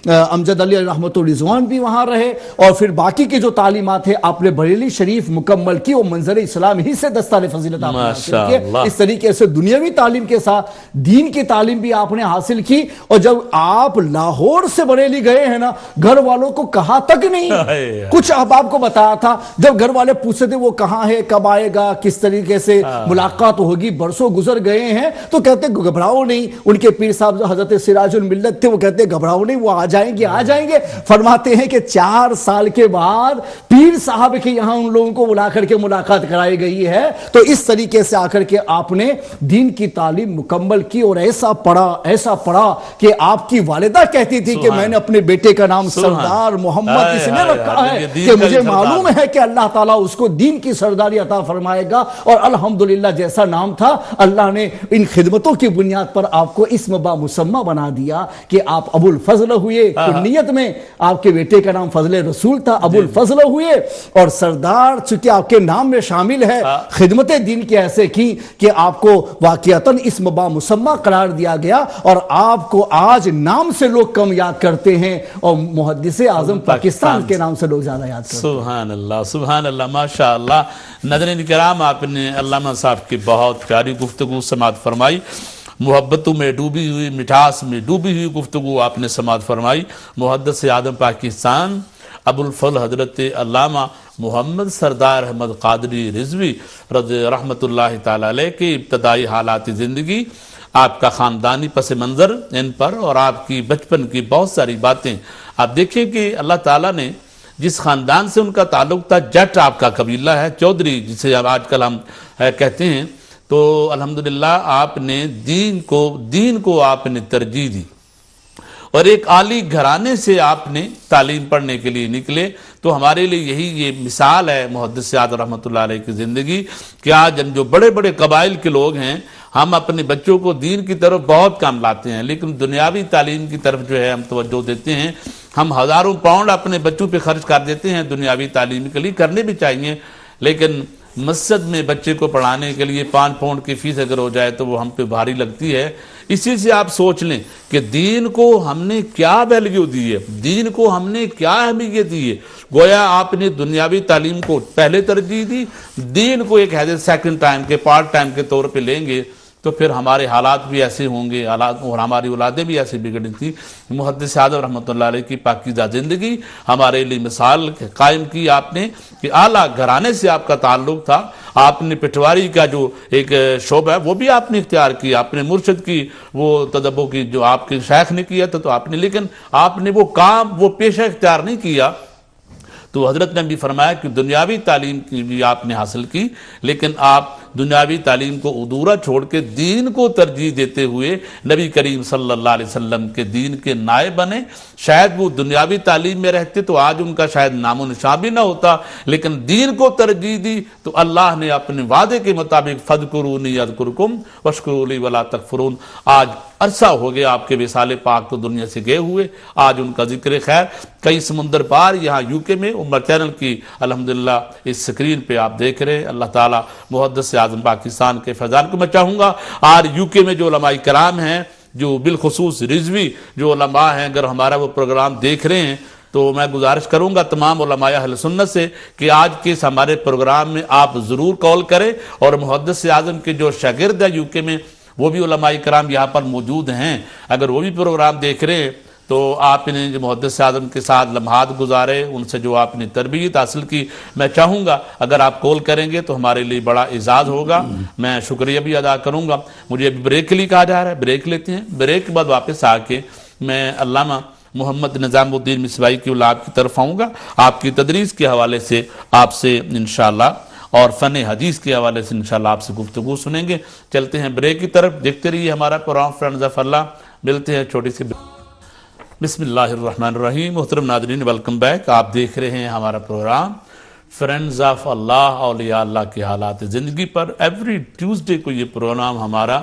امجد علی رحمت و رضوان بھی وہاں رہے اور پھر باقی کی جو تعلیمات ہے آپ نے بریلی شریف مکمل کی. وہ منظر اسلام ہی سے دستار فضیلت آپ نے حاصل کی. اس طریقے سے دنیاوی تعلیم کے ساتھ دین کی تعلیم بھی آپ نے حاصل کی. اور جب آپ لاہور سے بریلی گئے ہیں نا، گھر والوں کو کہا تک نہیں کچھ آپ کو بتایا تھا. جب گھر والے پوچھتے تھے وہ کہاں ہے، کب آئے گا، کس طریقے سے ملاقات ہوگی، برسوں گزر گئے ہیں، تو کہتے گھبراؤ نہیں. ان کے پیر صاحب حضرت سراج الملت تھے، وہ کہتے گھبراؤ نہیں، وہ آ جائیں گے. فرماتے ہیں کہ 4 سال کے بعد پیر صاحب کے یہاں ان لوگوں کو بلا کر کے ملاقات کرائی گئی ہے. تو اس طریقے سے آ کر کے آپ نے دین کی تعلیم مکمل کی اور ایسا پڑھا کہ آپ کی والدہ کہتی تھی کہ میں نے اپنے بیٹے کا نام سردار محمد اس نے رکھا ہے کہ مجھے معلوم ہے کہ اللہ تعالیٰ اس کو دین کی سرداری عطا فرمائے گا. اور الحمدللہ جیسا نام تھا اللہ نے ان خدمتوں کی بنیاد پر آپ کو اسم با مسمہ بنا دیا کہ آپ ابو الفضل ہوئے. کنیت میں آپ کے بیٹے کا نام فضل رسول تھا، ابو الفضل ہوئے. اور سردار چونکہ آپ کے نام میں شامل ہے، خدمت دین کی ایسے کی کہ آپ کو واقعتاً اسم با مسمہ قرار دیا گیا اور آپ کو آج نام سے لوگ کم یاد کرتے ہیں اور محدث اعظم پاکستان کے نام سے لوگ زیادہ یاد کرتے ہیں. سبحان اللہ سبحان اللہ ماشاءاللہ. ناظرین کرام، آپ نے علامہ صاحب کی بہت پیاری گفتگو سماعت فرمائی. محبتوں میں ڈوبی ہوئی، مٹھاس میں ڈوبی ہوئی گفتگو آپ نے سماعت فرمائی۔ محدث اعظم پاکستان ابو الفضل حضرت علامہ محمد سردار احمد قادری رضوی رحمۃ اللہ تعالی علیہ کے ابتدائی حالات زندگی، آپ کا خاندانی پس منظر ان پر، اور آپ کی بچپن کی بہت ساری باتیں آپ دیکھیں کہ اللہ تعالیٰ نے جس خاندان سے ان کا تعلق تھا، جٹ آپ کا قبیلہ ہے، چودھری جسے آج کل ہم کہتے ہیں، تو الحمدللہ آپ نے دین کو آپ نے ترجیح دی، اور ایک عالی گھرانے سے آپ نے تعلیم پڑھنے کے لیے نکلے۔ تو ہمارے لیے یہی یہ مثال ہے محدث اعظم رحمۃ اللہ علیہ کی زندگی، کہ آج جو بڑے بڑے قبائل کے لوگ ہیں، ہم اپنے بچوں کو دین کی طرف بہت کم لاتے ہیں، لیکن دنیاوی تعلیم کی طرف جو ہے ہم توجہ دیتے ہیں۔ ہم ہزاروں پاؤنڈ اپنے بچوں پہ خرچ کر دیتے ہیں دنیاوی تعلیم کے لیے، کرنے بھی چاہیے، لیکن مسجد میں بچے کو پڑھانے کے لیے 5 پاؤنڈ کی فیس اگر ہو جائے تو وہ ہم پہ بھاری لگتی ہے۔ اسی سے آپ سوچ لیں کہ دین کو ہم نے کیا ویلیو دی ہے، دین کو ہم نے کیا اہمیت دی ہے۔ گویا آپ نے دنیاوی تعلیم کو پہلے ترجیح دی، دین کو ایک ایز سیکنڈ ٹائم کے پارٹ ٹائم کے طور پہ لیں گے تو پھر ہمارے حالات بھی ایسے ہوں گے، اور ہماری اولادیں بھی ایسے بگڑی تھیں۔ محدث اعظم رحمۃ اللہ علیہ کی پاکیزہ زندگی ہمارے لیے مثال قائم کی آپ نے، کہ اعلیٰ گھرانے سے آپ کا تعلق تھا، آپ نے پٹواری کا جو ایک شعبہ ہے وہ بھی آپ نے اختیار کیا، اپنے مرشد کی وہ تدبر کی جو آپ کے شیخ نے کیا تھا تو آپ نے، لیکن آپ نے وہ کام وہ پیشہ اختیار نہیں کیا۔ تو حضرت نے بھی فرمایا کہ دنیاوی تعلیم کی بھی آپ نے حاصل کی، لیکن آپ دنیاوی تعلیم کو ادھورا چھوڑ کے دین کو ترجیح دیتے ہوئے نبی کریم صلی اللہ علیہ وسلم کے دین کے نائب بنے۔ شاید وہ دنیاوی تعلیم میں رہتے تو آج ان کا شاید نام و نشان بھی نہ ہوتا، لیکن دین کو ترجیح دی تو اللہ نے اپنے وعدے کے مطابق فاذکرونی اذکرکم واشکروا لی ولا تکفرون۔ آج عرصہ ہو گیا آپ کے وصال پاک تو دنیا سے گئے ہوئے، آج ان کا ذکر خیر کئی سمندر پار یہاں یو کے میں عمر چینل کی الحمدللہ اس سکرین پہ آپ دیکھ رہے ہیں۔ اللہ تعالیٰ محدث اعظم پاکستان کے فیضان کو میں چاہوں گا، اور یو کے میں جو علماء کرام ہیں، جو بالخصوص رضوی جو علماء ہیں، اگر ہمارا وہ پروگرام دیکھ رہے ہیں تو میں گزارش کروں گا تمام علماء اہل سنت سے کہ آج کے اس ہمارے پروگرام میں آپ ضرور کال کریں، اور محدث اعظم کے جو شاگرد ہیں یو کے میں وہ بھی علماء کرام یہاں پر موجود ہیں، اگر وہ بھی پروگرام دیکھ رہے ہیں تو آپ نے جو محدث اعظم کے ساتھ لمحات گزارے، ان سے جو آپ نے تربیت حاصل کی، میں چاہوں گا اگر آپ کال کریں گے تو ہمارے لیے بڑا اعزاز ہوگا۔ میں شکریہ بھی ادا کروں گا۔ مجھے ابھی بریک کے لیے کہا جا رہا ہے، بریک لیتے ہیں، بریک کے بعد واپس آ کے میں علامہ محمد نظام الدین مصباحی کی اولاد کی طرف آؤں گا، آپ کی تدریس کے حوالے سے آپ سے انشاءاللہ اور فن حدیث کے حوالے سے انشاءاللہ آپ سے گفتگو سنیں گے۔ چلتے ہیں بریک کی طرف، دیکھتے رہیے ہمارا پروگرام فرینڈز آف اللہ۔ ملتے ہیں چھوٹی سی بسم اللہ الرحمن الرحیم۔ محترم ناظرین، ویلکم بیک، آپ دیکھ رہے ہیں ہمارا پروگرام فرینڈز آف اللہ، اولیاء اللہ کے حالات زندگی پر۔ ایوری ٹیوزڈے کو یہ پروگرام ہمارا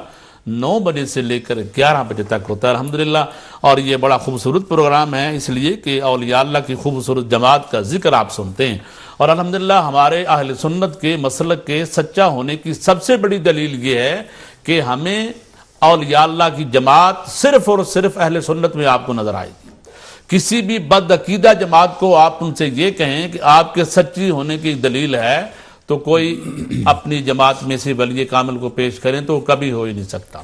9 بجے سے لے کر 11 بجے تک ہوتا ہے الحمدللہ، اور یہ بڑا خوبصورت پروگرام ہے اس لیے کہ اولیاء اللہ کی خوبصورت جماعت کا ذکر آپ سنتے ہیں، اور الحمدللہ ہمارے اہل سنت کے مسلک کے سچا ہونے کی سب سے بڑی دلیل یہ ہے کہ ہمیں اولیاء اللہ کی جماعت صرف اور صرف اہل سنت میں آپ کو نظر آئے گی۔ کسی بھی بد عقیدہ جماعت کو آپ ان سے یہ کہیں کہ آپ کے سچی ہونے کی دلیل ہے تو کوئی اپنی جماعت میں سے ولی کامل کو پیش کریں تو کبھی ہو ہی نہیں سکتا۔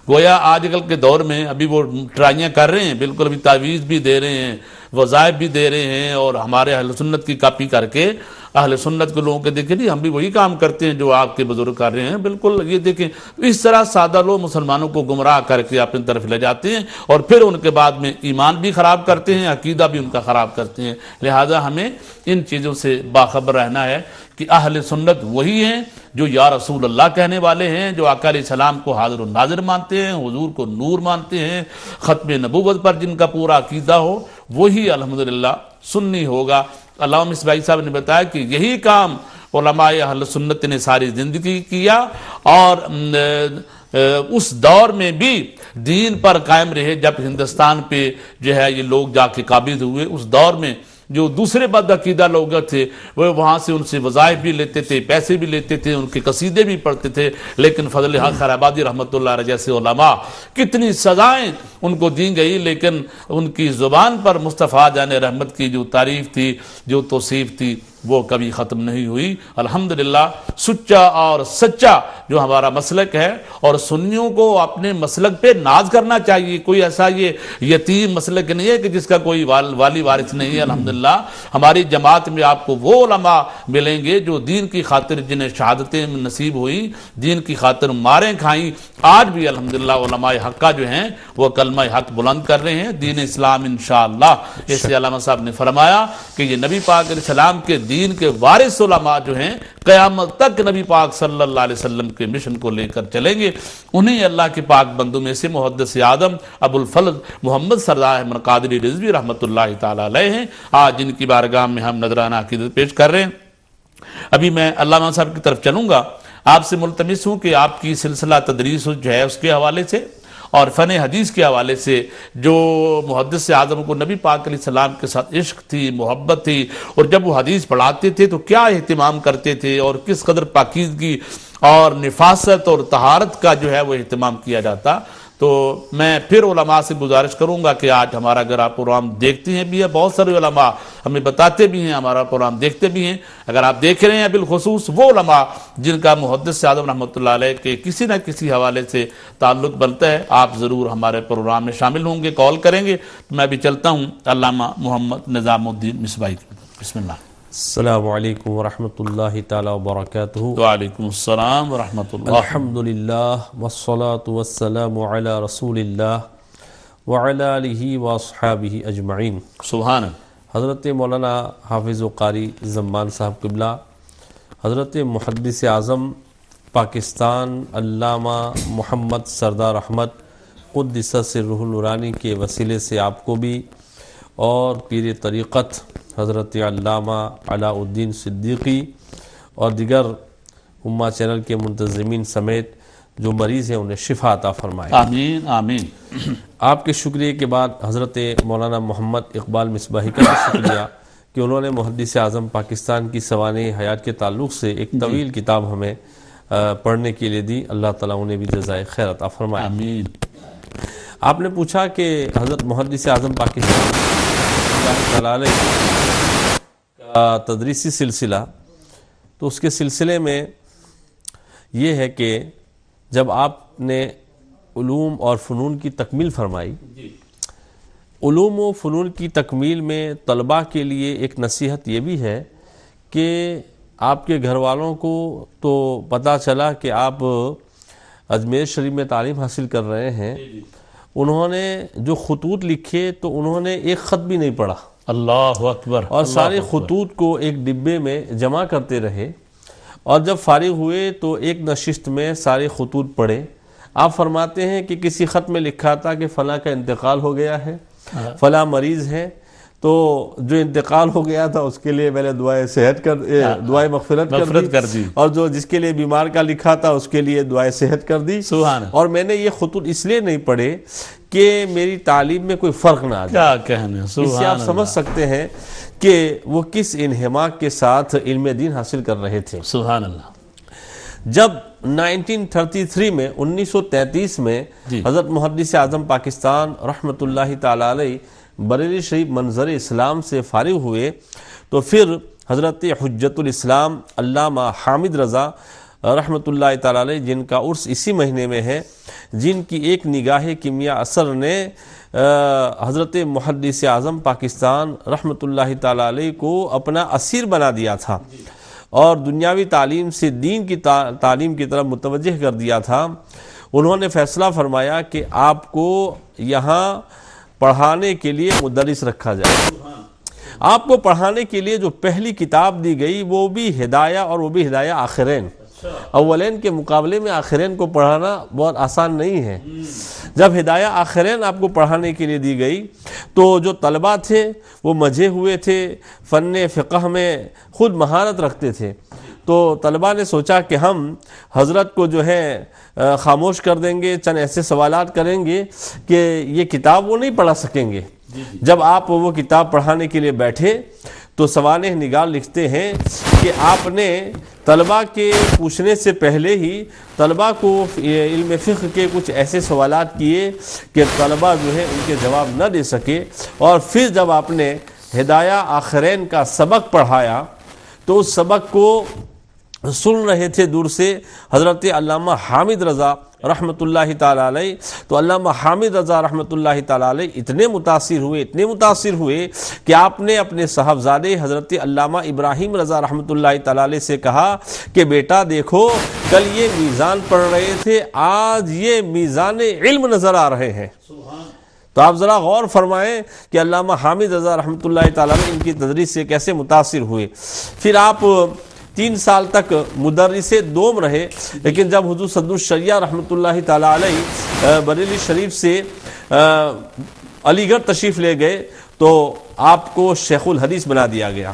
گویا آج کل کے دور میں ابھی وہ ٹرائیاں کر رہے ہیں، بالکل ابھی تعویذ بھی دے رہے ہیں، وظائف بھی دے رہے ہیں، اور ہمارے اہل سنت کی کاپی کر کے اہل سنت کے لوگوں کے دیکھیں نہیں، ہم بھی وہی کام کرتے ہیں جو آپ کے بزرگ کر رہے ہیں، بالکل یہ دیکھیں اس طرح سادہ لوگ مسلمانوں کو گمراہ کر کے اپنی طرف لے جاتے ہیں، اور پھر ان کے بعد میں ایمان بھی خراب کرتے ہیں، عقیدہ بھی ان کا خراب کرتے ہیں۔ لہذا ہمیں ان چیزوں سے باخبر رہنا ہے کہ اہل سنت وہی ہیں جو یا رسول اللہ کہنے والے ہیں، جو آقا علیہ السلام کو حاضر و ناظر مانتے ہیں، حضور کو نور مانتے ہیں، ختم نبوت پر جن کا پورا عقیدہ ہو، وہی الحمدللہ سنی ہوگا۔ علامہ مصباحی صاحب نے بتایا کہ یہی کام علماء اہل سنت نے ساری زندگی کیا، اور اس دور میں بھی دین پر قائم رہے جب ہندوستان پہ جو ہے یہ لوگ جا کے قابض ہوئے۔ اس دور میں جو دوسرے بد عقیدہ لوگ تھے وہ وہاں سے ان سے وظائف بھی لیتے تھے، پیسے بھی لیتے تھے، ان کے قصیدے بھی پڑھتے تھے، لیکن فضل حق خیر آبادی رحمۃ اللہ علیہ جیسے علماء کتنی سزائیں ان کو دی گئی، لیکن ان کی زبان پر مصطفیٰ جان رحمت کی جو تعریف تھی، جو توصیف تھی، وہ کبھی ختم نہیں ہوئی۔ الحمدللہ سچا اور سچا جو ہمارا مسلک ہے، اور سنیوں کو اپنے مسلک پہ ناز کرنا چاہیے۔ کوئی ایسا یہ یتیم مسلک نہیں ہے کہ جس کا کوئی والی وارث نہیں ہے۔ الحمدللہ ہماری جماعت میں آپ کو وہ علماء ملیں گے جو دین کی خاطر، جنہیں شہادتیں نصیب ہوئی، دین کی خاطر ماریں کھائیں، آج بھی الحمدللہ علماء حقہ جو ہیں وہ کلمہ حق بلند کر رہے ہیں، دین اسلام انشاءاللہ۔ اس سے علامہ صاحب نے فرمایا کہ یہ نبی پاک علیہ السلام کے دین کے وارث علماء جو ہیں قیامت تک نبی پاک صلی اللہ علیہ وسلم کے مشن کو لے کر چلیں گے۔ انہیں اللہ کے پاک بندوں میں سے محدث اعظم ابو الفضل محمد سردار احمد قادری رضوی رحمۃ اللہ تعالی علیہ ہیں، آج جن کی بارگاہ میں ہم نذرانہ عقیدت پیش کر رہے ہیں۔ ابھی میں علامہ صاحب کی طرف چلوں گا، آپ سے ملتمس ہوں کہ آپ کی سلسلہ تدریس جو ہے اس کے حوالے سے اور فن حدیث کے حوالے سے جو محدث اعظم کو نبی پاک علیہ السلام کے ساتھ عشق تھی، محبت تھی، اور جب وہ حدیث پڑھاتے تھے تو کیا اہتمام کرتے تھے، اور کس قدر پاکیزگی اور نفاست اور طہارت کا جو ہے وہ اہتمام کیا جاتا۔ تو میں پھر علماء سے گزارش کروں گا کہ آج ہمارا اگر آپ پروگرام دیکھتے ہیں بھی ہے، بہت سارے علماء ہمیں بتاتے بھی ہیں، ہمارا پروگرام دیکھتے بھی ہیں، اگر آپ دیکھ رہے ہیں بالخصوص وہ علماء جن کا محدث اعظم رحمۃ اللہ علیہ کے کسی نہ کسی حوالے سے تعلق بنتا ہے، آپ ضرور ہمارے پروگرام میں شامل ہوں گے، کال کریں گے۔ میں بھی چلتا ہوں علامہ محمد نظام الدین مصباحی کی طرف۔ بسم اللہ۔ السلام علیکم ورحمۃ اللہ تعالی وبرکاتہ۔ وعلیکم السلام ورحمۃ اللہ۔ الحمدللہ والصلاة والسلام علی رسول اللہ وعلی آلہ واصحابہ اجمعین۔ سبحان اللہ۔ حضرت مولانا حافظ و قاری زمان صاحب قبلہ، حضرت محدث اعظم پاکستان علامہ محمد سردار احمد قدس سرہ النورانی کے وسیلے سے آپ کو بھی اور پیر طریقت حضرت علامہ علاء الدین صدیقی اور دیگر امہ چینل کے منتظمین سمیت جو مریض ہیں انہیں شفا عطا فرمائے، آمین آمین۔ آپ کے شکریہ کے بعد حضرت مولانا محمد اقبال مصباحی کا شکریہ کہ انہوں نے محدث اعظم پاکستان کی سوانح حیات کے تعلق سے ایک طویل کتاب ہمیں پڑھنے کے لیے دی، اللہ تعالیٰ انہیں بھی جزائے خیر عطا فرمائے، آمین۔ آپ نے پوچھا کہ حضرت محدث اعظم پاکستان کا تدریسی سلسلہ، تو اس کے سلسلے میں یہ ہے کہ جب آپ نے علوم اور فنون کی تکمیل فرمائی، علوم و فنون کی تکمیل میں طلباء کے لیے ایک نصیحت یہ بھی ہے کہ آپ کے گھر والوں کو تو پتہ چلا کہ آپ اجمیر شریف میں تعلیم حاصل کر رہے ہیں، انہوں نے جو خطوط لکھے تو انہوں نے ایک خط بھی نہیں پڑھا، اللہ اکبر، اور سارے خطوط کو ایک ڈبے میں جمع کرتے رہے، اور جب فارغ ہوئے تو ایک نشست میں سارے خطوط پڑھے۔ آپ فرماتے ہیں کہ کسی خط میں لکھا تھا کہ فلاں کا انتقال ہو گیا ہے، فلاں مریض ہے، تو جو انتقال ہو گیا تھا اس کے لیے میں نے دعائے مغفرت کر دی، اور جو جس کے لیے بیمار کا لکھا تھا اس کے لیے دعائے صحت کر دی۔ سبحان اللہ۔ اور میں نے یہ خطوط اس لیے نہیں پڑھے کہ میری تعلیم میں کوئی فرق نہ آ جائے۔ کیا کہنے، اس سے آپ سمجھ سکتے ہیں کہ وہ کس انہماک کے ساتھ علم دین حاصل کر رہے تھے۔ سبحان اللہ۔ جب 1933 میں 1933 میں حضرت محدث اعظم پاکستان رحمۃ اللہ تعالی علیہ بریلی شریف منظر اسلام سے فارغ ہوئے تو پھر حضرت حجت الاسلام علامہ حامد رضا رحمۃ اللہ تعالی علیہ، جن کا عرس اسی مہینے میں ہے، جن کی ایک نگاہ کیمیا اثر نے حضرت محدث اعظم پاکستان رحمۃ اللہ تعالی علیہ کو اپنا اسیر بنا دیا تھا اور دنیاوی تعلیم سے دین کی تعلیم کی طرف متوجہ کر دیا تھا۔ انہوں نے فیصلہ فرمایا کہ آپ کو یہاں پڑھانے کے لیے مدرس رکھا جائے۔ آپ کو پڑھانے کے لیے جو پہلی کتاب دی گئی وہ بھی ہدایہ، اور وہ بھی ہدایہ آخرین۔ اولین کے مقابلے میں آخرین کو پڑھانا بہت آسان نہیں ہے۔ جب ہدایہ آخرین آپ کو پڑھانے کے لیے دی گئی تو جو طلباء تھے وہ مجھے ہوئے تھے، فن فقہ میں خود مہارت رکھتے تھے، تو طلباء نے سوچا کہ ہم حضرت کو جو ہے خاموش کر دیں گے، چند ایسے سوالات کریں گے کہ یہ کتاب وہ نہیں پڑھا سکیں گے۔ جب آپ وہ کتاب پڑھانے کے لیے بیٹھے تو سوانح نگار لکھتے ہیں کہ آپ نے طلباء کے پوچھنے سے پہلے ہی طلباء کو علم فقہ کے کچھ ایسے سوالات کیے کہ طلباء جو ہے ان کے جواب نہ دے سکے، اور پھر جب آپ نے ہدایہ آخرین کا سبق پڑھایا تو اس سبق کو سن رہے تھے دور سے حضرت علامہ حامد رضا رحمۃ اللہ تعالی علیہ. تو علامہ حامد رضا رحمۃ اللہ تعالی علیہ اتنے متاثر ہوئے کہ آپ نے اپنے صاحبزادے حضرت علامہ ابراہیم رضا رحمۃ اللہ تعالی علیہ سے کہا کہ بیٹا دیکھو، کل یہ میزان پڑھ رہے تھے، آج یہ میزان علم نظر آ رہے ہیں. تو آپ ذرا غور فرمائیں کہ علامہ حامد رضا رحمۃ اللہ تعالی علیہ ان کی تدریس سے کیسے متاثر ہوئے. پھر آپ 3 سال تک مدرس دوم رہے، لیکن جب حضور صدر الشریعہ رحمۃ اللہ تعالی علیہ بریلی شریف سے علی گڑھ تشریف لے گئے تو آپ کو شیخ الحدیث بنا دیا گیا.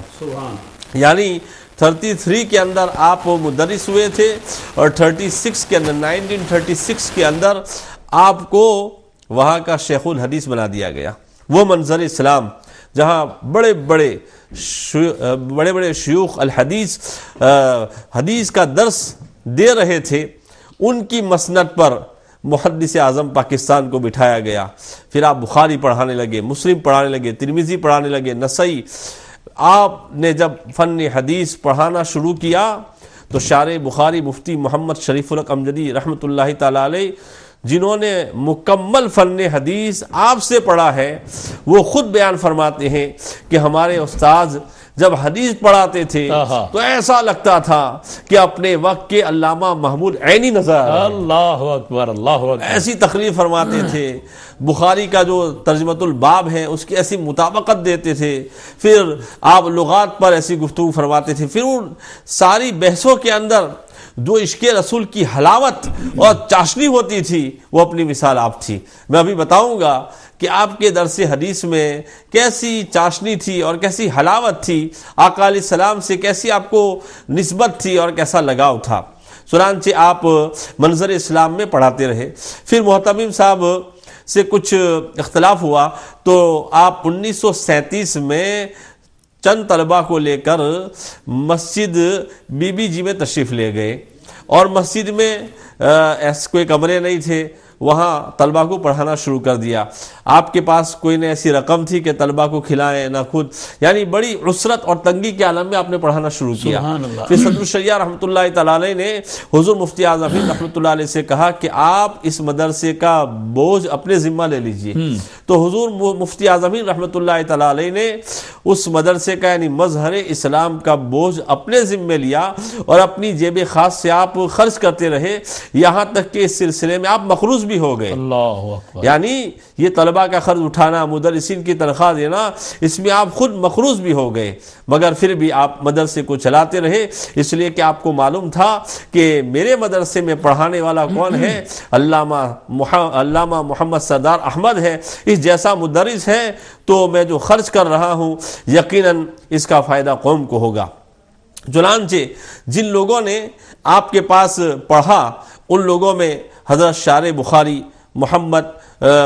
یعنی 33 کے اندر آپ مدرس ہوئے تھے اور 36 کے اندر 1936 کے اندر آپ کو وہاں کا شیخ الحدیث بنا دیا گیا. وہ منظر اسلام جہاں بڑے بڑے شیوخ الحدیث حدیث کا درس دے رہے تھے، ان کی مسند پر محدث اعظم پاکستان کو بٹھایا گیا. پھر آپ بخاری پڑھانے لگے، مسلم پڑھانے لگے، ترمذی پڑھانے لگے، نسائی. آپ نے جب فن حدیث پڑھانا شروع کیا تو شارح بخاری مفتی محمد شریف الحق امجدی رحمۃ اللہ تعالی علیہ، جنہوں نے مکمل فن حدیث آپ سے پڑھا ہے، وہ خود بیان فرماتے ہیں کہ ہمارے استاذ جب حدیث پڑھاتے تھے تو ایسا لگتا تھا کہ اپنے وقت کے علامہ محمود عینی نظر آ رہے ہیں. اللہ اکبر، اللہ اکبر. ایسی تقریر فرماتے تھے. بخاری کا جو ترجمۃ الباب ہے اس کی ایسی مطابقت دیتے تھے. پھر آپ لغات پر ایسی گفتگو فرماتے تھے. پھر ان ساری بحثوں کے اندر جو عشق رسول کی حلاوت اور چاشنی ہوتی تھی وہ اپنی مثال آپ تھی. میں ابھی بتاؤں گا کہ آپ کے درس حدیث میں کیسی چاشنی تھی اور کیسی حلاوت تھی، آقا علیہ السلام سے کیسی آپ کو نسبت تھی اور کیسا لگاؤ تھا. چنانچہ آپ منظر اسلام میں پڑھاتے رہے. پھر محتمم صاحب سے کچھ اختلاف ہوا تو آپ 1937 میں چند طلبہ کو لے کر مسجد بی بی جی میں تشریف لے گئے اور مسجد میں ایسے کوئی کمرے نہیں تھے، وہاں طلبہ کو پڑھانا شروع کر دیا. آپ کے پاس کوئی نہ ایسی رقم تھی کہ طلبہ کو کھلائیں نہ خود، یعنی بڑی عسرت اور تنگی کے عالم میں آپ نے پڑھانا شروع کیا. پھر صدر الشریعہ رحمۃ اللہ تعالی علیہ نے حضور مفتی اعظم رحمۃ اللہ علیہ سے کہا کہ آپ اس مدرسے کا بوجھ اپنے ذمہ لے لیجئے. تو حضور مفتی اعظم رحمۃ اللہ تعالی علیہ نے اس مدرسے کا یعنی مظہر اسلام کا بوجھ اپنے ذمہ لیا اور اپنی جیب خاص سے آپ خرچ کرتے رہے، یہاں تک کہ اس سلسلے میں آپ مخروض بھی ہو گئے. اللہ اکبر. یعنی یہ طلبہ کا خرچ اٹھانا، مدرسین کی تنخواہ دینا، اس میں آپ خود مخروض بھی ہو گئے، مگر پھر بھی آپ مدرسے کو چلاتے رہے، اس لیے کہ آپ کو معلوم تھا کہ میرے مدرسے میں پڑھانے والا کون ہے؟ علامہ محمد سردار احمد ہے. اس جیسا مدرس ہے تو میں جو خرچ کر رہا ہوں یقیناً اس کا فائدہ قوم کو ہوگا. چنانچہ جن لوگوں نے آپ کے پاس پڑھا ان لوگوں میں حضرت شارح بخاری محمد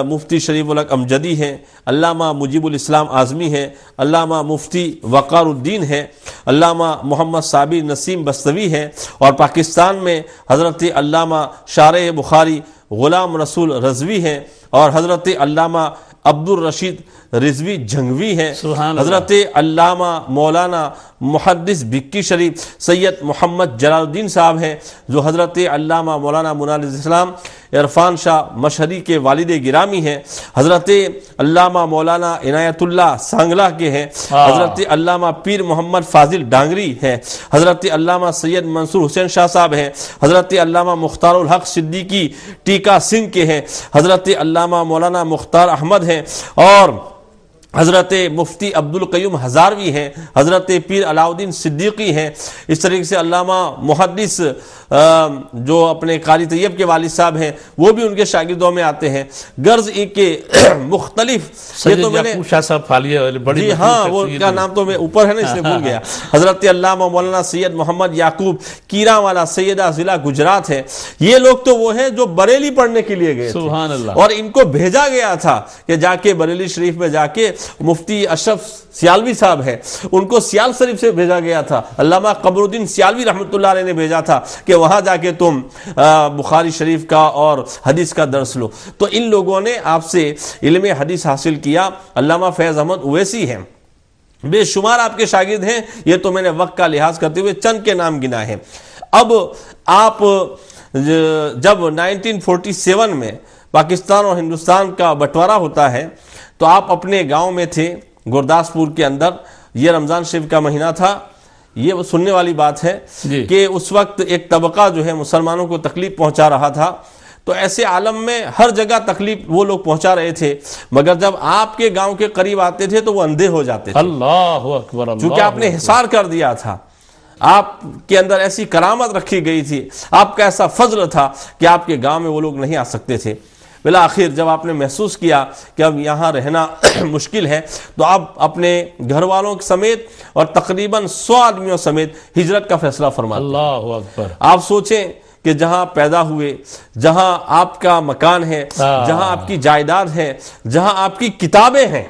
مفتی شریف الحق امجدی ہیں، علامہ مجیب الاسلام اعظمی ہیں، علامہ مفتی وقار الدین ہیں، علامہ محمد صابر نسیم بستوی ہیں، اور پاکستان میں حضرت علامہ شارح بخاری غلام رسول رضوی ہیں، اور حضرت علامہ عبد الرشید رضوی جھنگوی ہیں، حضرت علامہ مولانا محدث بکی شریف سید محمد جلال الدین صاحب ہیں، جو حضرت علامہ مولانا منال اسلام عرفان شاہ مشہدی کے والد گرامی ہیں، حضرت علامہ مولانا عنایت اللہ سانگلہ کے ہیں، حضرت علامہ پیر محمد فاضل ڈانگری ہیں، حضرت علامہ سید منصور حسین شاہ صاحب ہیں، حضرت علامہ مختار الحق صدیقی ٹیکا سنگھ کے ہیں، حضرت علامہ مولانا مختار احمد ہیں، اور حضرت مفتی عبد القیوم ہزاروی ہیں، حضرت پیر علاؤدین صدیقی ہیں. اس طریقے سے علامہ محدث جو اپنے قاری طیب کے والد صاحب ہیں وہ بھی ان کے شاگردوں میں آتے ہیں. غرض ایک کے مختلف شاہ صاحب فالیہ جی ہاں وہ کا نام تو میں اوپر ہے نا اس لیے بھول گیا. حضرت علامہ مولانا سید محمد یعقوب کیرا والا سیدہ ضلع گجرات ہے. یہ لوگ تو وہ ہیں جو بریلی پڑھنے کے لیے گئے سبحان اللہ، اور ان کو بھیجا گیا تھا کہ جا کے بریلی شریف میں جا کے مفتی اشرف سیالوی صاحب ہیں ان کو سیال شریف سے بھیجا گیا تھا، علامہ قمر الدین سیالوی رحمۃ اللہ علیہ نے بھیجا تھا کہ وہاں جا کے تم بخاری شریف کا اور حدیث کا درس لو. تو ان لوگوں نے آپ سے علم حدیث حاصل کیا. علامہ فیض احمد اویسی ہیں بے شمار آپ کے شاگرد ہیں، یہ تو میں نے وقت کا لحاظ کرتے ہوئے چند کے نام گنا ہے۔ اب آپ جب 1947 میں پاکستان اور ہندوستان کا بٹوارہ ہوتا ہے تو آپ اپنے گاؤں میں تھے گرداسپور کے اندر، یہ رمضان شریف کا مہینہ تھا۔ یہ سننے والی بات ہے کہ اس وقت ایک طبقہ جو ہے مسلمانوں کو تکلیف پہنچا رہا تھا، تو ایسے عالم میں ہر جگہ تکلیف وہ لوگ پہنچا رہے تھے، مگر جب آپ کے گاؤں کے قریب آتے تھے تو وہ اندھے ہو جاتے تھے، اللہ اکبر، چونکہ آپ نے حصار کر دیا تھا، آپ کے اندر ایسی کرامت رکھی گئی تھی، آپ کا ایسا فضل تھا کہ آپ کے گاؤں میں وہ لوگ نہیں آ سکتے تھے۔ بالآخر جب آپ نے محسوس کیا کہ اب یہاں رہنا مشکل ہے تو آپ اپنے گھر والوں سمیت اور تقریباً 100 آدمیوں سمیت ہجرت کا فیصلہ فرماتے ہیں۔ اللہ اکبر۔ آپ سوچیں کہ جہاں پیدا ہوئے، جہاں آپ کا مکان ہے، جہاں آپ کی جائیداد ہے، جہاں آپ کی کتابیں ہیں،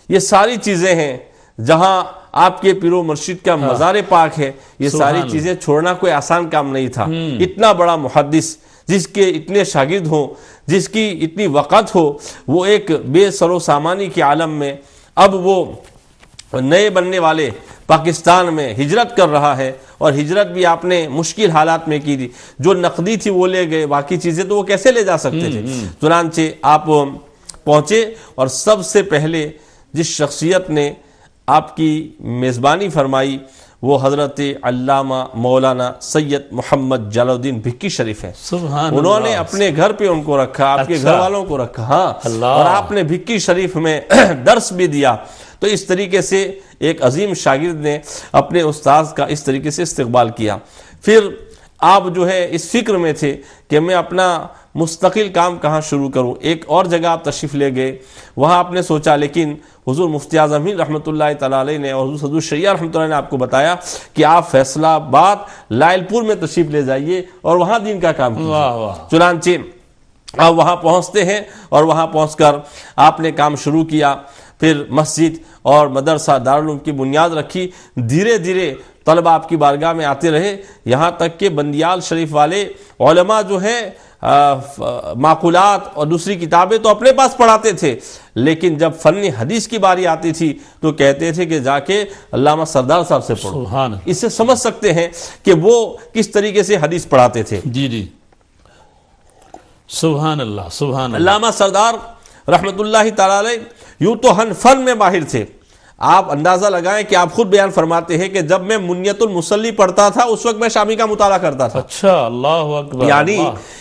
یہ ساری چیزیں ہیں، جہاں آپ کے پیر و مرشد کا مزار پاک ہے، یہ ساری چیزیں چھوڑنا کوئی آسان کام نہیں تھا۔ اتنا بڑا محدث جس کے اتنے شاگرد ہوں، جس کی اتنی وقت ہو، وہ ایک بے سر و سامانی کے عالم میں اب وہ نئے بننے والے پاکستان میں ہجرت کر رہا ہے، اور ہجرت بھی آپ نے مشکل حالات میں کی تھی، جو نقدی تھی وہ لے گئے، باقی چیزیں تو وہ کیسے لے جا سکتے تھے۔ چنانچہ آپ پہنچے اور سب سے پہلے جس شخصیت نے آپ کی میزبانی فرمائی وہ حضرت علامہ مولانا سید محمد جلال الدین بھکی شریف ہے۔ سبحان انہوں نے اپنے گھر پہ ان کو رکھا، آپ کے گھر والوں کو رکھا، ہاں، اور آپ نے بھکی شریف میں درس بھی دیا۔ تو اس طریقے سے ایک عظیم شاگرد نے اپنے استاذ کا اس طریقے سے استقبال کیا۔ پھر آپ جو ہے اس فکر میں تھے کہ میں اپنا مستقل کام کہاں شروع کروں۔ ایک اور جگہ آپ تشریف لے گئے، وہاں آپ نے سوچا، لیکن حضور مفتی اعظم ہند رحمۃ اللہ تعالیٰ علیہ نے اور حضور صدر الشریعہ رحمۃ اللہ نے آپ کو بتایا کہ آپ فیصلہ آباد لائل پور میں تشریف لے جائیے اور وہاں دین کا کام کیجیے۔ چنانچہ آپ وہاں پہنچتے ہیں اور وہاں پہنچ کر آپ نے کام شروع کیا، پھر مسجد اور مدرسہ دارالعلوم کی بنیاد رکھی۔ دھیرے دھیرے طلبہ آپ کی بارگاہ میں آتے رہے، یہاں تک کہ بندیال شریف والے علماء جو ہیں معقولات اور دوسری کتابیں تو اپنے پاس پڑھاتے تھے، لیکن جب فن حدیث کی باری آتی تھی تو کہتے تھے کہ جا کے علامہ سردار صاحب سے پڑھو۔ اس سے سمجھ سکتے ہیں کہ وہ کس طریقے سے حدیث پڑھاتے تھے۔ جی سبحان اللہ، سبحان اللہ۔ علامہ سردار رحمت اللہ تعالی علیہ یوں تو فن میں ماہر تھے۔ آپ اندازہ لگائیں کہ آپ خود بیان فرماتے ہیں کہ جب میں منیت المصلی پڑھتا تھا اس وقت میں شامی کا مطالعہ کرتا تھا۔ اچھا، اللہ اکبر۔ یعنی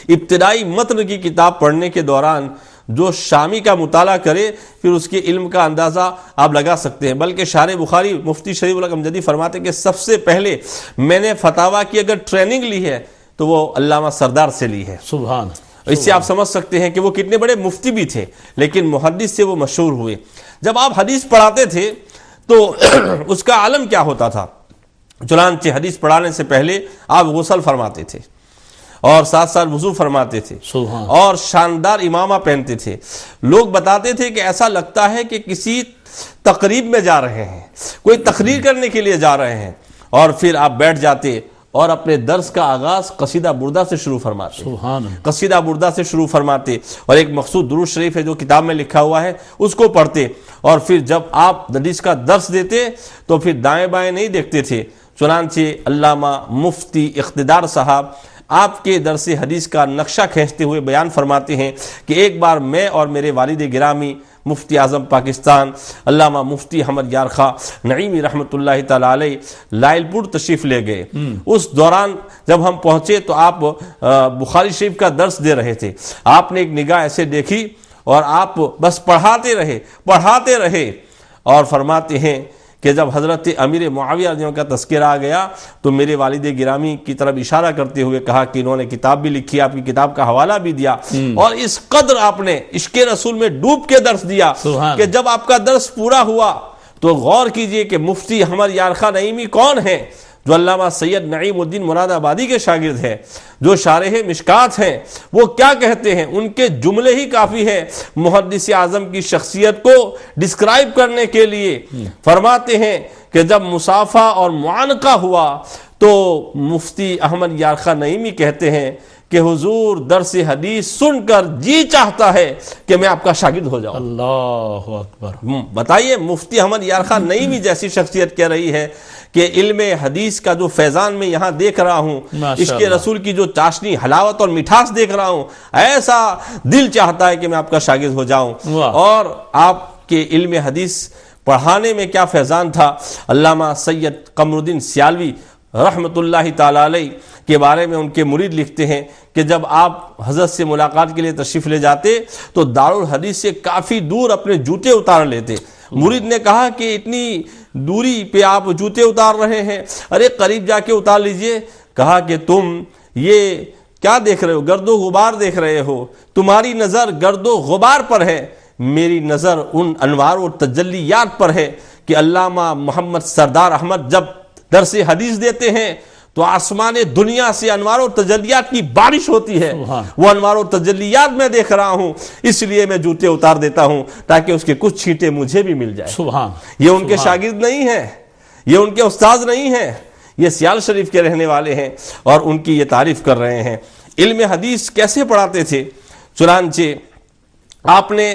ابتدائی متن کی کتاب پڑھنے کے دوران جو شامی کا مطالعہ کرے پھر اس کے علم کا اندازہ آپ لگا سکتے ہیں۔ بلکہ شارح بخاری مفتی شریف اللہ امجدی فرماتے ہیں کہ سب سے پہلے میں نے فتاویٰ کی اگر ٹریننگ لی ہے تو وہ علامہ سردار سے لی ہے۔ سبحان۔ اس سے آپ سمجھ سکتے ہیں کہ وہ کتنے بڑے مفتی بھی تھے، لیکن محدث سے وہ مشہور ہوئے۔ جب آپ حدیث پڑھاتے تھے تو اس کا عالم کیا ہوتا تھا؟ چنانچہ حدیث پڑھانے سے پہلے آپ غسل فرماتے تھے اور ساتھ ساتھ وضو فرماتے تھے اور شاندار امامہ پہنتے تھے۔ لوگ بتاتے تھے کہ ایسا لگتا ہے کہ کسی تقریب میں جا رہے ہیں، کوئی تقریر کرنے کے لیے جا رہے ہیں، اور پھر آپ بیٹھ جاتے اور اپنے درس کا آغاز قصیدہ بردہ سے شروع فرماتے، قصیدہ بردہ سے شروع فرماتے، اور ایک مخصوص درود شریف ہے جو کتاب میں لکھا ہوا ہے اس کو پڑھتے، اور پھر جب آپ حدیث کا درس دیتے تو پھر دائیں بائیں نہیں دیکھتے تھے۔ چنانچہ علامہ مفتی اقتدار صاحب آپ کے درس حدیث کا نقشہ کھینچتے ہوئے بیان فرماتے ہیں کہ ایک بار میں اور میرے والد گرامی مفتی اعظم پاکستان علامہ مفتی احمد یار خان نعیمی رحمۃ اللہ تعالی علیہ لائل پور تشریف لے گئے۔ اس دوران جب ہم پہنچے تو آپ بخاری شریف کا درس دے رہے تھے۔ آپ نے ایک نگاہ ایسے دیکھی اور آپ بس پڑھاتے رہے اور فرماتے ہیں کہ جب حضرت امیر معاویہ رضی اللہ عنہ کا تذکرہ آ گیا تو میرے والد گرامی کی طرف اشارہ کرتے ہوئے کہا کہ انہوں نے کتاب بھی لکھی، آپ کی کتاب کا حوالہ بھی دیا، اور اس قدر آپ نے عشق رسول میں ڈوب کے درس دیا کہ جب آپ کا درس پورا ہوا تو غور کیجئے کہ مفتی احمد یار خان نعیمی کون ہیں، جو علامہ سید نعیم الدین مراد آبادی کے شاگرد ہیں، جو شارح مشکات ہیں، وہ کیا کہتے ہیں؟ ان کے جملے ہی کافی ہیں محدث اعظم کی شخصیت کو ڈسکرائب کرنے کے لیے۔ فرماتے ہیں کہ جب مصافحہ اور معانقہ ہوا تو مفتی احمد یار خان نعیمی کہتے ہیں کہ حضور درس حدیث سن کر جی چاہتا ہے کہ میں آپ کا شاگرد ہو جاؤں۔ اللہ اکبر۔ بتائیے، مفتی احمد یار خان نعیمی جیسی شخصیت کہہ رہی ہے کہ علم حدیث کا جو فیضان میں یہاں دیکھ رہا ہوں، عشق رسول کی جو چاشنی حلاوت اور مٹھاس دیکھ رہا ہوں، ایسا دل چاہتا ہے کہ میں آپ کا شاگرد ہو جاؤں۔ اور آپ کے علم حدیث پڑھانے میں کیا فیضان تھا۔ علامہ سید قمر الدین سیالوی رحمت اللہ تعالی علیہ کے بارے میں ان کے مرید لکھتے ہیں کہ جب آپ حضرت سے ملاقات کے لیے تشریف لے جاتے تو دارالحدیث سے کافی دور اپنے جوتے اتار لیتے۔ مرید نے کہا کہ اتنی دوری پہ آپ جوتے اتار رہے ہیں، ارے قریب جا کے اتار لیجئے۔ کہا کہ تم یہ کیا دیکھ رہے ہو؟ گرد و غبار دیکھ رہے ہو، تمہاری نظر گرد و غبار پر ہے، میری نظر ان انوار و تجلیات پر ہے کہ علامہ محمد سردار احمد جب درس حدیث دیتے ہیں تو آسمان دنیا سے انوار و تجلیات کی بارش ہوتی ہے، وہ انوار و تجلیات میں دیکھ رہا ہوں، اس لیے میں جوتے اتار دیتا ہوں تاکہ اس کے کچھ چھینٹے مجھے بھی مل جائے۔ سبحان۔ یہ ان کے شاگرد نہیں ہیں، یہ ان کے استاذ نہیں ہیں، یہ سیال شریف کے رہنے والے ہیں اور ان کی یہ تعریف کر رہے ہیں۔ علم حدیث کیسے پڑھاتے تھے؟ چنانچہ آپ نے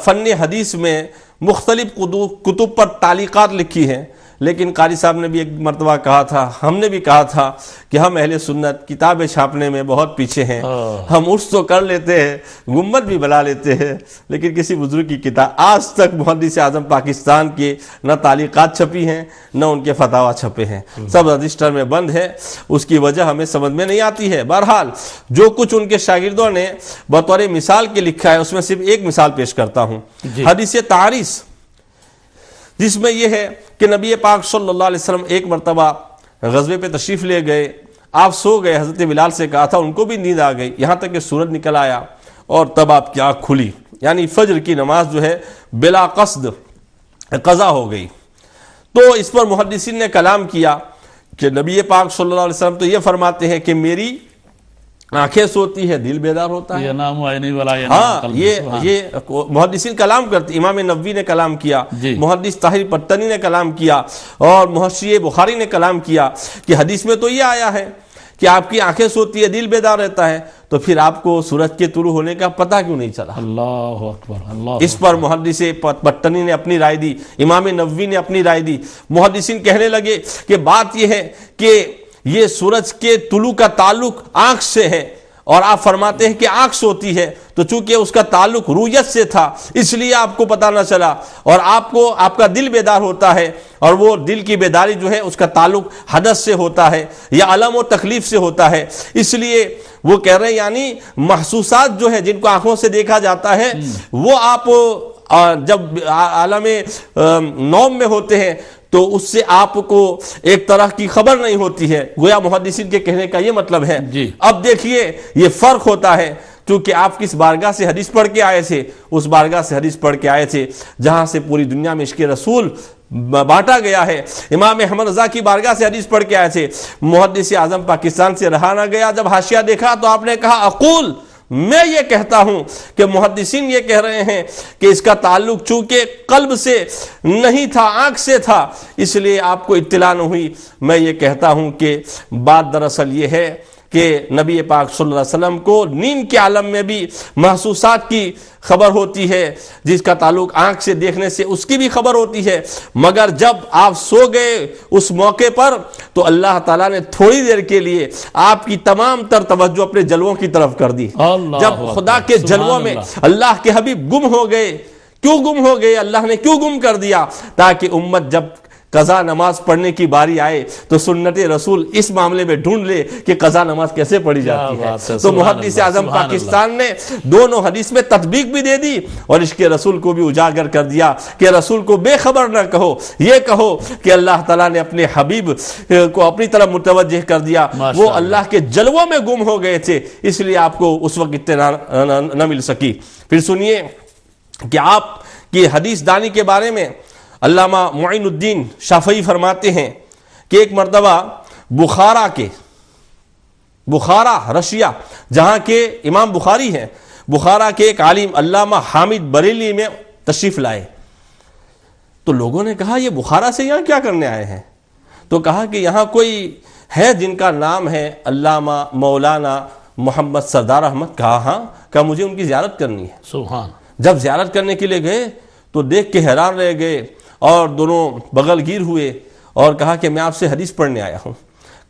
فن حدیث میں مختلف کتب پر تعلیقات لکھی ہیں، لیکن قاری صاحب نے بھی ایک مرتبہ کہا تھا، ہم نے بھی کہا تھا کہ ہم اہل سنت کتابیں چھاپنے میں بہت پیچھے ہیں، ہم عرس تو کر لیتے ہیں، گنبد بھی بنا لیتے ہیں، لیکن کسی بزرگ کی کتاب آج تک محدث اعظم پاکستان کے نہ تعلیقات چھپی ہیں نہ ان کے فتاوی چھپے ہیں، سب رجسٹر میں بند ہے۔ اس کی وجہ ہمیں سمجھ میں نہیں آتی ہے۔ بہرحال جو کچھ ان کے شاگردوں نے بطور مثال کے لکھا ہے اس میں صرف ایک مثال پیش کرتا ہوں۔ حدیث تعریض، جس میں یہ ہے کہ نبی پاک صلی اللہ علیہ وسلم ایک مرتبہ غزوے پہ تشریف لے گئے، آپ سو گئے، حضرت بلال سے کہا تھا، ان کو بھی نیند آ گئی، یہاں تک کہ سورج نکل آیا اور تب آپ کی آنکھ کھلی، یعنی فجر کی نماز جو ہے بلا قصد قضا ہو گئی۔ تو اس پر محدثین نے کلام کیا کہ نبی پاک صلی اللہ علیہ وسلم تو یہ فرماتے ہیں کہ میری آنکھیں سوتی ہے، دل بیدار ہوتا ہے۔ ینام عینی ولا ینام ہاں، قلبی۔ یہ محدثین کلام کرتے، امام نووی نے کلام کیا، محدث طاہر پٹنی نے کلام کیا اور محشی بخاری نے کلام کیا کہ حدیث میں تو یہ آیا ہے کہ آپ کی آنکھیں سوتی ہے، دل بیدار رہتا ہے، تو پھر آپ کو سورج کے طلوع ہونے کا پتہ کیوں نہیں چلا؟ اللہ اکبر، اللہ۔ اس پر محدث پٹنی نے اپنی رائے دی، امام نووی نے اپنی رائے دی۔ محدثین کہنے لگے کہ بات یہ ہے کہ یہ سورج کے طلوع کا تعلق آنکھ سے ہے، اور آپ فرماتے ہیں کہ آنکھ سوتی ہے، تو چونکہ اس کا تعلق رویت سے تھا اس لیے آپ کو پتہ نہ چلا، اور آپ کا دل بیدار ہوتا ہے، اور وہ دل کی بیداری جو ہے اس کا تعلق حدث سے ہوتا ہے یا علم و تکلیف سے ہوتا ہے، اس لیے وہ کہہ رہے ہیں یعنی محسوسات جو ہے جن کو آنکھوں سے دیکھا جاتا ہے وہ آپ جب عالم نوم میں ہوتے ہیں تو اس سے آپ کو ایک طرح کی خبر نہیں ہوتی ہے، گویا محدثین کے کہنے کا یہ مطلب ہے۔ اب دیکھیے یہ فرق ہوتا ہے، کیونکہ آپ کس بارگاہ سے حدیث پڑھ کے آئے تھے، اس بارگاہ سے حدیث پڑھ کے آئے تھے جہاں سے پوری دنیا میں عشق رسول بانٹا گیا ہے۔ امام احمد رضا کی بارگاہ سے حدیث پڑھ کے آئے تھے، محدث اعظم پاکستان سے رہا نہ گیا۔ جب حاشیہ دیکھا تو آپ نے کہا اقول، میں یہ کہتا ہوں کہ محدثین یہ کہہ رہے ہیں کہ اس کا تعلق چونکہ قلب سے نہیں تھا، آنکھ سے تھا، اس لیے آپ کو اطلاع نہ ہوئی۔ میں یہ کہتا ہوں کہ بات دراصل یہ ہے کہ نبی پاک صلی اللہ علیہ وسلم کو نیند کے عالم میں بھی محسوسات کی خبر ہوتی ہے، جس کا تعلق آنکھ سے دیکھنے سے اس کی بھی خبر ہوتی ہے، مگر جب آپ سو گئے اس موقع پر تو اللہ تعالیٰ نے تھوڑی دیر کے لیے آپ کی تمام تر توجہ اپنے جلووں کی طرف کر دی۔ جب خدا کے جلووں میں اللہ کے حبیب گم ہو گئے، کیوں گم ہو گئے؟ اللہ نے کیوں گم کر دیا؟ تاکہ امت جب قضا نماز پڑھنے کی باری آئے تو سنت رسول اس معاملے میں ڈھونڈ لے کہ قضا نماز کیسے پڑھی جاتی ہے۔ تو محدث اعظم پاکستان نے دونوں حدیث میں تطبیق بھی دے دی اور عشق رسول کو بھی اجاگر کر دیا کہ رسول کو بے خبر نہ کہو، یہ کہو کہ اللہ تعالیٰ نے اپنے حبیب کو اپنی طرف متوجہ کر دیا، وہ اللہ کے جلووں میں گم ہو گئے تھے، اس لیے آپ کو اس وقت اطلاع نہ مل سکی۔ پھر سنیے کہ آپ کی حدیث دانی کے بارے میں علامہ معین الدین شافعی فرماتے ہیں کہ ایک مرتبہ بخارا رشیا جہاں کے امام بخاری ہیں، بخارا کے ایک عالم علامہ حامد بریلی میں تشریف لائے، تو لوگوں نے کہا یہ بخارا سے یہاں کیا کرنے آئے ہیں؟ تو کہا کہ یہاں کوئی ہے جن کا نام ہے علامہ مولانا محمد سردار احمد. کہا ہاں. کہا مجھے ان کی زیارت کرنی ہے. سبحان. جب زیارت کرنے کے لیے گئے تو دیکھ کے حیران رہ گئے اور دونوں بغل گیر ہوئے اور کہا کہ میں آپ سے حدیث پڑھنے آیا ہوں.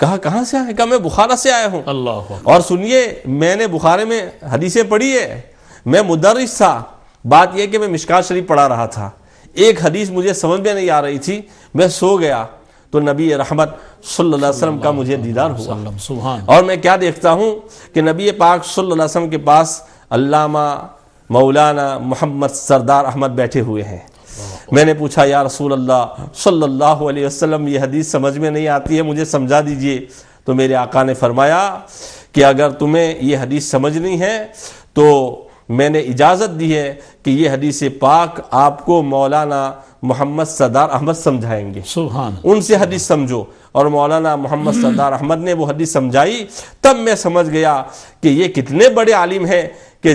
کہا کہاں سے آئے؟ کہا میں بخارا سے آیا ہوں. اللہ. اور سنیے میں نے بخارے میں حدیثیں پڑھی ہے. میں مدرس تھا. بات یہ کہ میں مشکات شریف پڑھا رہا تھا. ایک حدیث مجھے سمجھ میں نہیں آ رہی تھی. میں سو گیا تو نبی رحمت صلی اللہ علیہ وسلم کا مجھے دیدار ہوا. سبحان. اور میں کیا دیکھتا ہوں کہ نبی پاک صلی اللہ علیہ وسلم کے پاس علامہ مولانا محمد سردار احمد بیٹھے ہوئے ہیں. میں نے پوچھا یا رسول اللہ صلی اللہ علیہ وسلم یہ حدیث سمجھ میں نہیں آتی ہے, مجھے سمجھا دیجئے. تو میرے آقا نے فرمایا کہ اگر تمہیں یہ حدیث سمجھنی ہے تو میں نے اجازت دی ہے کہ یہ حدیث پاک آپ کو مولانا محمد سردار احمد سمجھائیں گے. سبحان. ان سے حدیث سمجھو. اور مولانا محمد سردار احمد نے وہ حدیث سمجھائی. تب میں سمجھ گیا کہ یہ کتنے بڑے عالم ہیں کہ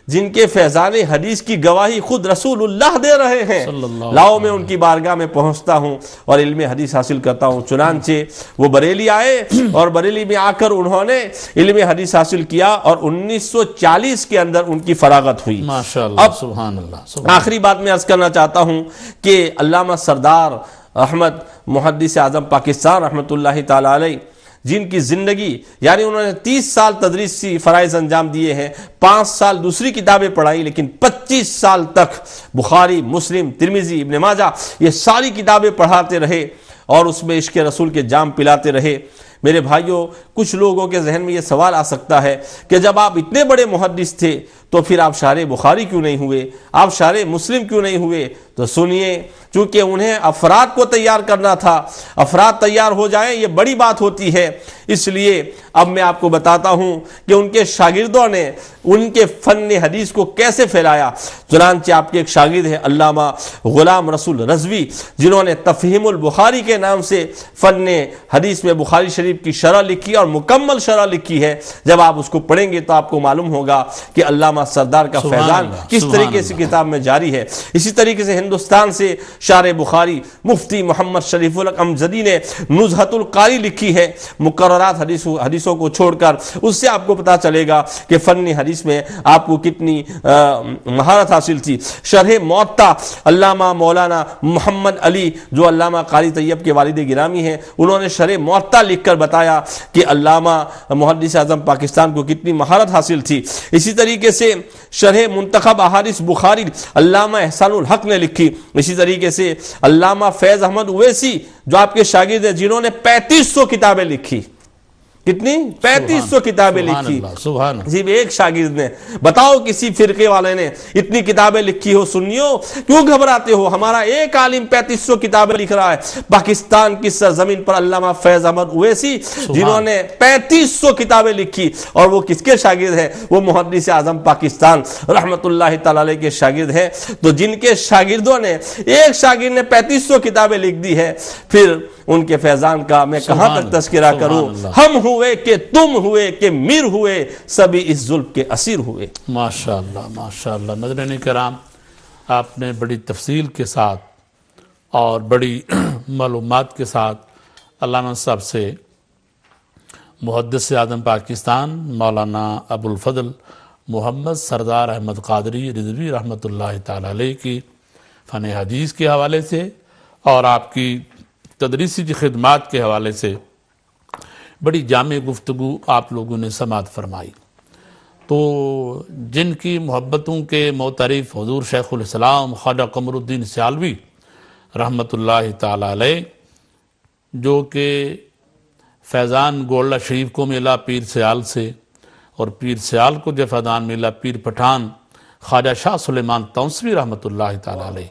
جن کے فیضان حدیث کی گواہی خود رسول اللہ دے رہے ہیں. لاؤ میں ان کی بارگاہ میں پہنچتا ہوں اور علم حدیث حاصل کرتا ہوں. چنانچہ وہ بریلی آئے اور بریلی میں آ کر انہوں نے علم حدیث حاصل کیا اور 1940 کے اندر ان کی فراغت ہوئی. ماشاءاللہ. سبحان اللہ. آخری بات میں عرض کرنا چاہتا ہوں کہ علامہ سردار احمد محدث اعظم پاکستان رحمۃ اللہ تعالی علیہ جن کی زندگی یعنی انہوں نے 30 سال تدریسی فرائض انجام دیے ہیں, 5 سال دوسری کتابیں پڑھائی, لیکن 25 سال تک بخاری, مسلم, ترمذی, ابن ماجہ یہ ساری کتابیں پڑھاتے رہے اور اس میں عشق رسول کے جام پلاتے رہے. میرے بھائیوں, کچھ لوگوں کے ذہن میں یہ سوال آ سکتا ہے کہ جب آپ اتنے بڑے محدث تھے تو پھر آپ شارح بخاری کیوں نہیں ہوئے, آپ شارح مسلم کیوں نہیں ہوئے؟ تو سنیے, چونکہ انہیں افراد کو تیار کرنا تھا. افراد تیار ہو جائیں یہ بڑی بات ہوتی ہے. اس لیے اب میں آپ کو بتاتا ہوں کہ ان کے شاگردوں نے ان کے فن حدیث کو کیسے پھیلایا. چنانچہ آپ کے ایک شاگرد ہیں علامہ غلام رسول رضوی, جنہوں نے تفہیم البخاری کے نام سے فن حدیث میں بخاری شریف کی شرح لکھی اور مکمل شرح لکھی ہے. جب آپ اس کو پڑھیں گے تو آپ کو معلوم ہوگا کہ علامہ سردار کا فیضان کس طریقے سے کتاب میں جاری ہے. اسی طریقے سے ہندوستان سے شارح بخاری مفتی محمد شریف الحق امجدی نے نزہۃ القاری لکھی ہے, مقررات حدیثوں کو چھوڑ کر. اس سے آپ کو پتا چلے گا کہ فن حدیث میں آپ کو کتنی مہارت حاصل تھی. شرح موطا علامہ مولانا محمد علی جو علامہ قاری طیب کے والد گرامی ہیں, انہوں نے شرح موطا لکھ کر بتایا کہ علامہ محدث اعظم پاکستان کو کتنی مہارت حاصل تھی. اسی طریقے سے شرح منتخب احادیث بخاری علامہ احسان الحق نے لکھی. اسی طریقے سے علامہ فیض احمد اویسی جو آپ کے شاگرد ہیں, جنہوں نے 3500 کتابیں لکھی. کتنی؟ 3500 کتابیں لکھی. صرف ایک شاگرد نے. بتاؤ کسی فرقے والے نے اتنی کتابیں لکھی ہو؟ سنیو, کیوں گھبراتے ہو؟ ہمارا ایک عالم 3500 کتابیں لکھ رہا ہے. پاکستان کی سرزمین پر علامہ فیض احمد اویسی جنہوں نے 3500 کتابیں لکھی, اور وہ کس کے شاگرد ہیں؟ وہ محدث اعظم پاکستان رحمت اللہ تعالی علیہ کے شاگرد ہیں. تو جن کے شاگردوں نے, ایک شاگرد نے 3500 کتابیں لکھ دی ہے, پھر ان کے فیضان کا میں کہاں تک تذکرہ کروں؟ ہم ہوئے کہ تم ہوئے کہ میر ہوئے, سبھی اس ظلم کے اسیر ہوئے. ماشاءاللہ ماشاءاللہ. ناظرین کرام, آپ نے بڑی تفصیل کے ساتھ اور بڑی معلومات کے ساتھ علامہ صاحب سے محدث اعظم پاکستان مولانا ابو الفضل محمد سردار احمد قادری رضوی رحمۃ اللہ تعالی علیہ کی فن حدیث کے حوالے سے اور آپ کی تدریسی خدمات کے حوالے سے بڑی جامع گفتگو آپ لوگوں نے سماعت فرمائی. تو جن کی محبتوں کے معترف حضور شیخ الاسلام خواجہ قمر الدین سیالوی رحمۃ اللہ تعالی علیہ, جو کہ فیضان گولڈہ شریف کو ملا پیر سیال سے, اور پیر سیال کو جو فیضان ملا پیر پٹھان خواجہ شاہ سلیمان تونسوی رحمۃ اللہ تعالی علیہ.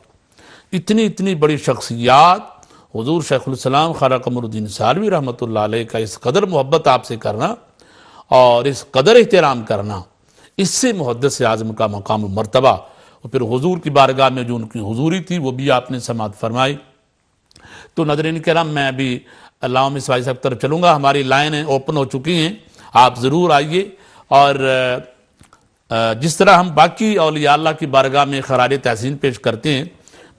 اتنی بڑی شخصیات حضور شیخ الاسلام خواجہ قمر الدین سیالوی رحمۃ اللہ علیہ کا اس قدر محبت آپ سے کرنا اور اس قدر احترام کرنا, اس سے محدث اعظم کا مقام و مرتبہ, اور پھر حضور کی بارگاہ میں جو ان کی حضوری تھی وہ بھی آپ نے سماعت فرمائی. تو ناظرین کرام, میں ابھی علامہ مصباحی صاحب طرف چلوں گا. ہماری لائنیں اوپن ہو چکی ہیں, آپ ضرور آئیے. اور جس طرح ہم باقی اولیاء اللہ کی بارگاہ میں خراج تحسین پیش کرتے ہیں,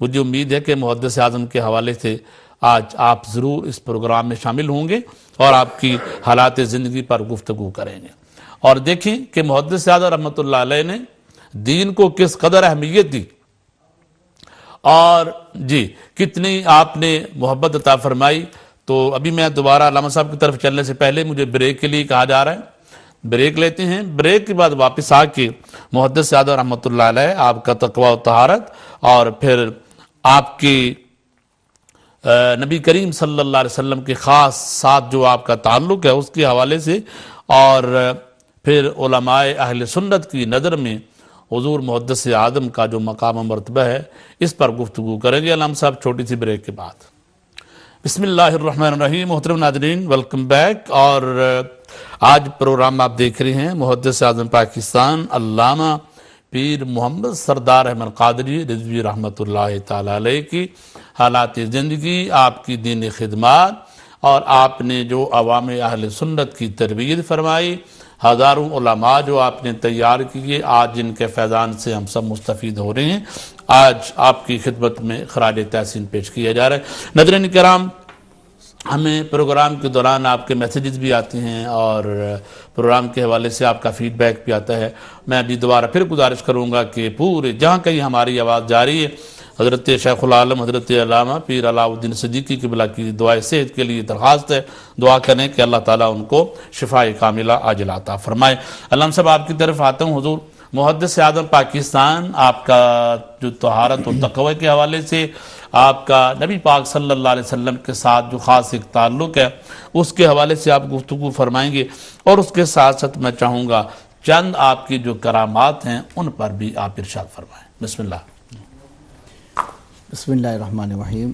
مجھے امید ہے کہ محدث اعظم کے حوالے سے آج آپ ضرور اس پروگرام میں شامل ہوں گے اور آپ کی حالات زندگی پر گفتگو کریں گے. اور دیکھیں کہ محدث اعظم رحمۃ اللہ علیہ نے دین کو کس قدر اہمیت دی اور جی کتنی آپ نے محبت عطا فرمائی. تو ابھی میں دوبارہ علامہ صاحب کی طرف چلنے سے پہلے مجھے بریک کے لیے کہا جا رہا ہے، بریک لیتے ہیں. بریک کے بعد واپس آ کے محدث اعظم رحمۃ اللہ علیہ آپ کا تقوی و طہارت اور پھر آپ کی نبی کریم صلی اللہ علیہ وسلم کے خاص ساتھ جو آپ کا تعلق ہے اس کے حوالے سے اور پھر علماء اہل سنت کی نظر میں حضور محدث اعظم کا جو مقام و مرتبہ ہے اس پر گفتگو کریں گے علامہ صاحب چھوٹی سی بریک کے بعد. بسم اللہ الرحمن الرحیم. محترم ناظرین ویلکم بیک. اور آج پروگرام آپ دیکھ رہے ہیں محدث اعظم پاکستان علامہ پیر محمد سردار احمد قادری رضوی رحمۃ اللہ تعالی علیہ کی حالات زندگی، آپ کی دینی خدمات اور آپ نے جو عوام اہل سنت کی تربیت فرمائی، ہزاروں علماء جو آپ نے تیار کیے، آج جن کے فیضان سے ہم سب مستفید ہو رہے ہیں، آج آپ کی خدمت میں خراج تحسین پیش کیا جا رہا ہے. ناظرین کرام، ہمیں پروگرام کے دوران آپ کے میسیجز بھی آتے ہیں اور پروگرام کے حوالے سے آپ کا فیڈ بیک بھی آتا ہے. میں ابھی دوبارہ پھر گزارش کروں گا کہ پورے جہاں کہیں ہماری آواز جاری ہے، حضرت شیخ العالم حضرت علامہ پیر علاء الدین صدیقی قبلہ کی دعائے صحت کے لیے درخواست ہے. دعا کریں کہ اللہ تعالیٰ ان کو شفاء کاملہ عاجلہ عطا فرمائے. علامہ صاحب آپ کی طرف آتا ہوں. حضور محدث اعظم پاکستان، آپ کا جو طہارت و تقوی کے حوالے سے آپ کا نبی پاک صلی اللہ علیہ وسلم کے ساتھ جو خاص ایک تعلق ہے اس کے حوالے سے آپ گفتگو فرمائیں گے اور اس کے ساتھ ساتھ میں چاہوں گا چند آپ کی جو کرامات ہیں ان پر بھی آپ ارشاد فرمائیں. بسم اللہ. بسم اللہ الرحمن الرحیم.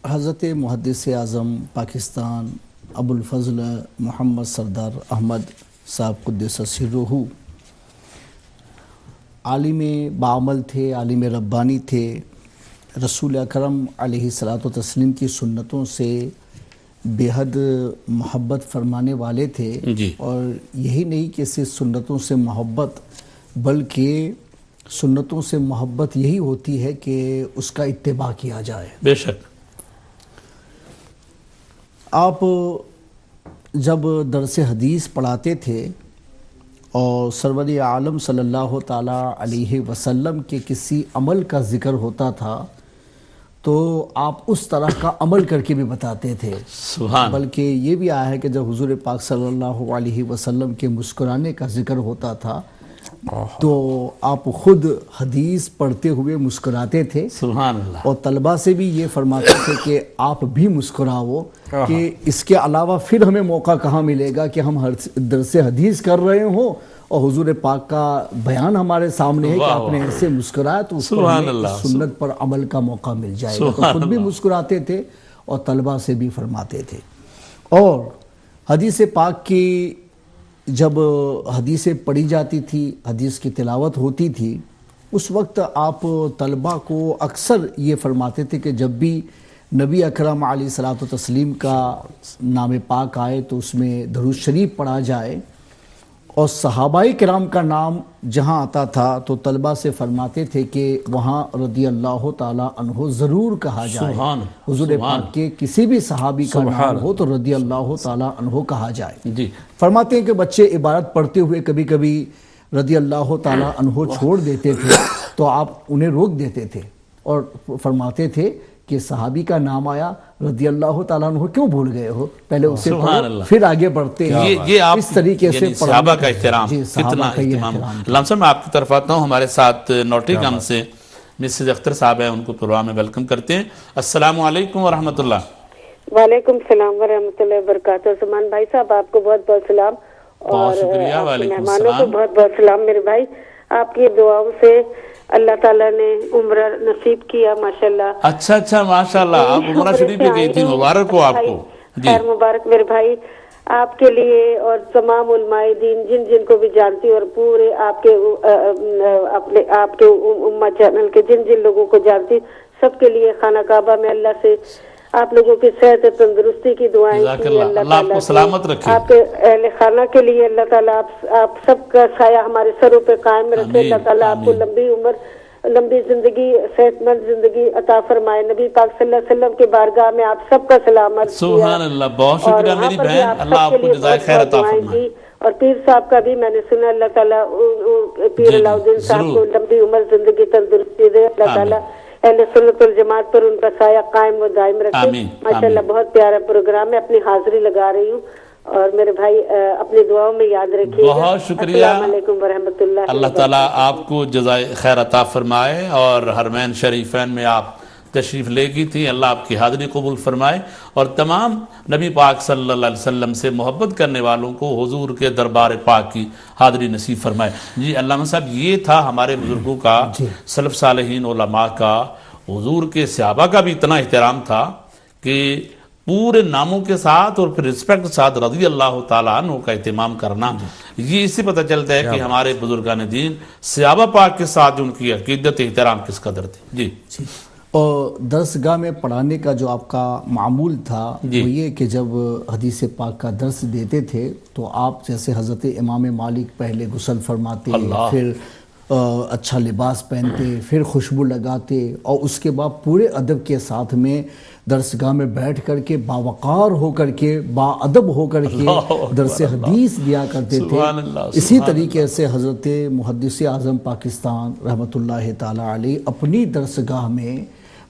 حضرت محدث اعظم پاکستان ابو الفضل محمد سردار احمد صاحب قدس سرہ عالم بعمل تھے، عالم ربانی تھے، رسول اکرم علیہ الصلوۃ والتسلیم کی سنتوں سے بے حد محبت فرمانے والے تھے. جی. اور یہی نہیں کہ صرف سنتوں سے محبت، بلکہ سنتوں سے محبت یہی ہوتی ہے کہ اس کا اتباع کیا جائے. بے شک. آپ جب درس حدیث پڑھاتے تھے اور سرور عالم صلی اللہ تعالیٰ علیہ وسلم کے کسی عمل کا ذکر ہوتا تھا تو آپ اس طرح کا عمل کر کے بھی بتاتے تھے. سبحان. بلکہ یہ بھی آیا ہے کہ جب حضور پاک صلی اللہ علیہ وسلم کے مسکرانے کا ذکر ہوتا تھا تو آپ خود حدیث پڑھتے ہوئے مسکراتے تھے. سبحان اللہ. اور طلبہ سے بھی یہ فرماتے تھے کہ آپ بھی مسکراؤ، کہ اس کے علاوہ پھر ہمیں موقع کہاں ملے گا کہ ہم درس حدیث کر رہے ہوں اور حضور پاک کا بیان ہمارے سامنے ہے کہ آپ نے ایسے مسکرایا تو اس پر سنت پر عمل کا موقع مل جائے گا. تو خود بھی مسکراتے تھے اور طلبہ سے بھی فرماتے تھے. اور حدیث پاک کی جب حدیثیں پڑھی جاتی تھی، حدیث کی تلاوت ہوتی تھی، اس وقت آپ طلبہ کو اکثر یہ فرماتے تھے کہ جب بھی نبی اکرم علیہ الصلوۃ والتسلیم کا نام پاک آئے تو اس میں درود شریف پڑھا جائے. اور صحابہ کرام کا نام جہاں آتا تھا تو طلبہ سے فرماتے تھے کہ وہاں رضی اللہ تعالیٰ عنہ ضرور کہا جائے. حضور پاک کے کسی بھی صحابی کا نام ہو تو رضی اللہ تعالیٰ عنہ کہا جائے. جی. فرماتے ہیں کہ بچے عبارت پڑھتے ہوئے کبھی کبھی رضی اللہ تعالیٰ عنہ چھوڑ دیتے تھے تو آپ انہیں روک دیتے تھے اور فرماتے تھے کہ صحابی کا نام آیا رضی اللہ تعالیٰ عنہ کیوں بھول گئے ہو، پہلے اسے پڑھو پھر آگے بڑھتے ہیں. یہ آپ اس طریقے سے صحابہ کا احترام، کتنا اہتمام. علامہ صاحب میں آپ کی طرف آتا ہوں. ہمارے ساتھ نوٹری گام سے مسز اختر صاحب ہیں، ان کو پروگرام میں ویلکم کرتے ہیں. السلام علیکم ورحمۃ اللہ. وعلیکم السلام ورحمۃ اللہ وبرکاتہ. عثمان بھائی صاحب آپ کو بہت بہت سلام اور مہمانوں کو بہت بہت سلام. میرے بھائی آپ کی دعاؤں سے اللہ تعالیٰ نے عمرہ نصیب کیا ماشاءاللہ. اچھا ماشاءاللہ. آپ عمرہ شریف میں گئی تھی، مبارک ہو آپ کو. خیر مبارک میرے بھائی آپ کے لیے اور تمام علماء دین جن کو بھی جانتی اور پورے آپ کے امہ چینل کے جن لوگوں کو جانتی سب کے لیے خانہ کعبہ میں اللہ سے آپ لوگوں کی صحت تندرستی کی دعائیں کی. اللہ آپ کو سلامت رکھے. آپ کے اہل خانہ کے لیے اللہ تعالیٰ آپ سب کا سایہ ہمارے سروں پہ قائم رکھے. اللہ تعالیٰ آپ کو لمبی عمر، لمبی زندگی، صحت مند زندگی عطا فرمائے. نبی پاک صلی اللہ علیہ وسلم کے بارگاہ میں آپ سب کا سلام عرض کیا. سبحان اللہ. بہت شکریہ میری بہن. اللہ آپ کو جزائے خیر عطا فرمائے. اور پیر صاحب کا بھی میں نے سنا، اللہ تعالیٰ پیر علاء الدین صاحب کو لمبی عمر، زندگی، تندرستی دے، اللہ تعالیٰ اہل سنت والجماعت پر ان کا سایہ قائم و دائم رکھے۔ ماشاءاللہ بہت پیارا پروگرام ہے، اپنی حاضری لگا رہی ہوں، اور میرے بھائی اپنی دعاؤں میں یاد رکھیے۔ بہت شکریہ، السلام علیکم ورحمۃ اللہ۔ اللہ تعالیٰ آپ کو جزائے خیر عطا فرمائے، اور حرمین شریفین میں آپ تشریف لے گئی تھی، اللہ آپ کی حاضری قبول فرمائے، اور تمام نبی پاک صلی اللہ علیہ وسلم سے محبت کرنے والوں کو حضور کے دربار پاک کی حاضری نصیب فرمائے۔ جی علامہ صاحب، یہ تھا ہمارے بزرگوں کا، سلف صالحین علماء کا، حضور کے صحابہ کا بھی اتنا احترام تھا کہ پورے ناموں کے ساتھ اور پھر رسپیکٹ کے ساتھ رضی اللہ تعالیٰ عنہ کا اہتمام کرنا۔ یہ اس سے پتہ چلتا ہے کہ ہمارے بزرگان دین صحابہ پاک کے ساتھ ان کی عقیدت احترام کس قدر تھی۔ جی اور درسگاہ میں پڑھانے کا جو آپ کا معمول تھا وہ یہ کہ جب حدیث پاک کا درس دیتے تھے تو آپ جیسے حضرت امام مالک پہلے غسل فرماتے، پھر اچھا لباس پہنتے، پھر خوشبو لگاتے، اور اس کے بعد پورے ادب کے ساتھ میں درسگاہ میں بیٹھ کر کے باوقار ہو کر کے، با ادب ہو کر کے درس حدیث دیا کرتے تھے۔ اسی طریقے سے حضرت محدث اعظم پاکستان رحمۃ اللہ تعالیٰ علیہ اپنی درسگاہ میں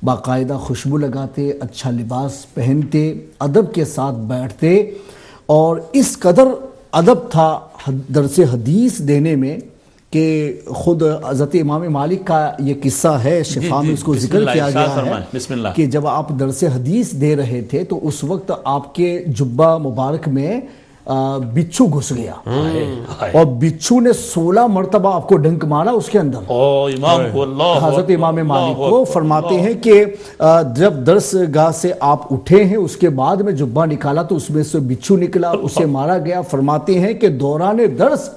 باقاعدہ خوشبو لگاتے، اچھا لباس پہنتے، ادب کے ساتھ بیٹھتے، اور اس قدر ادب تھا درس حدیث دینے میں کہ خود حضرت امام مالک کا یہ قصہ ہے، شفا میں اس کو ذکر کیا گیا ہے کہ جب آپ درس حدیث دے رہے تھے تو اس وقت آپ کے جبہ مبارک میں بچھو گھس گیا، اور بچھو نے 16 مرتبہ آپ کو ڈنک مارا اس کے اندر۔ حضرت امام مالک کو فرماتے ہیں کہ جب درس گاہ سے آپ اٹھے ہیں اس کے بعد میں جبہ نکالا تو اس میں سے بچھو نکلا، اسے مارا گیا۔ فرماتے ہیں کہ دوران درس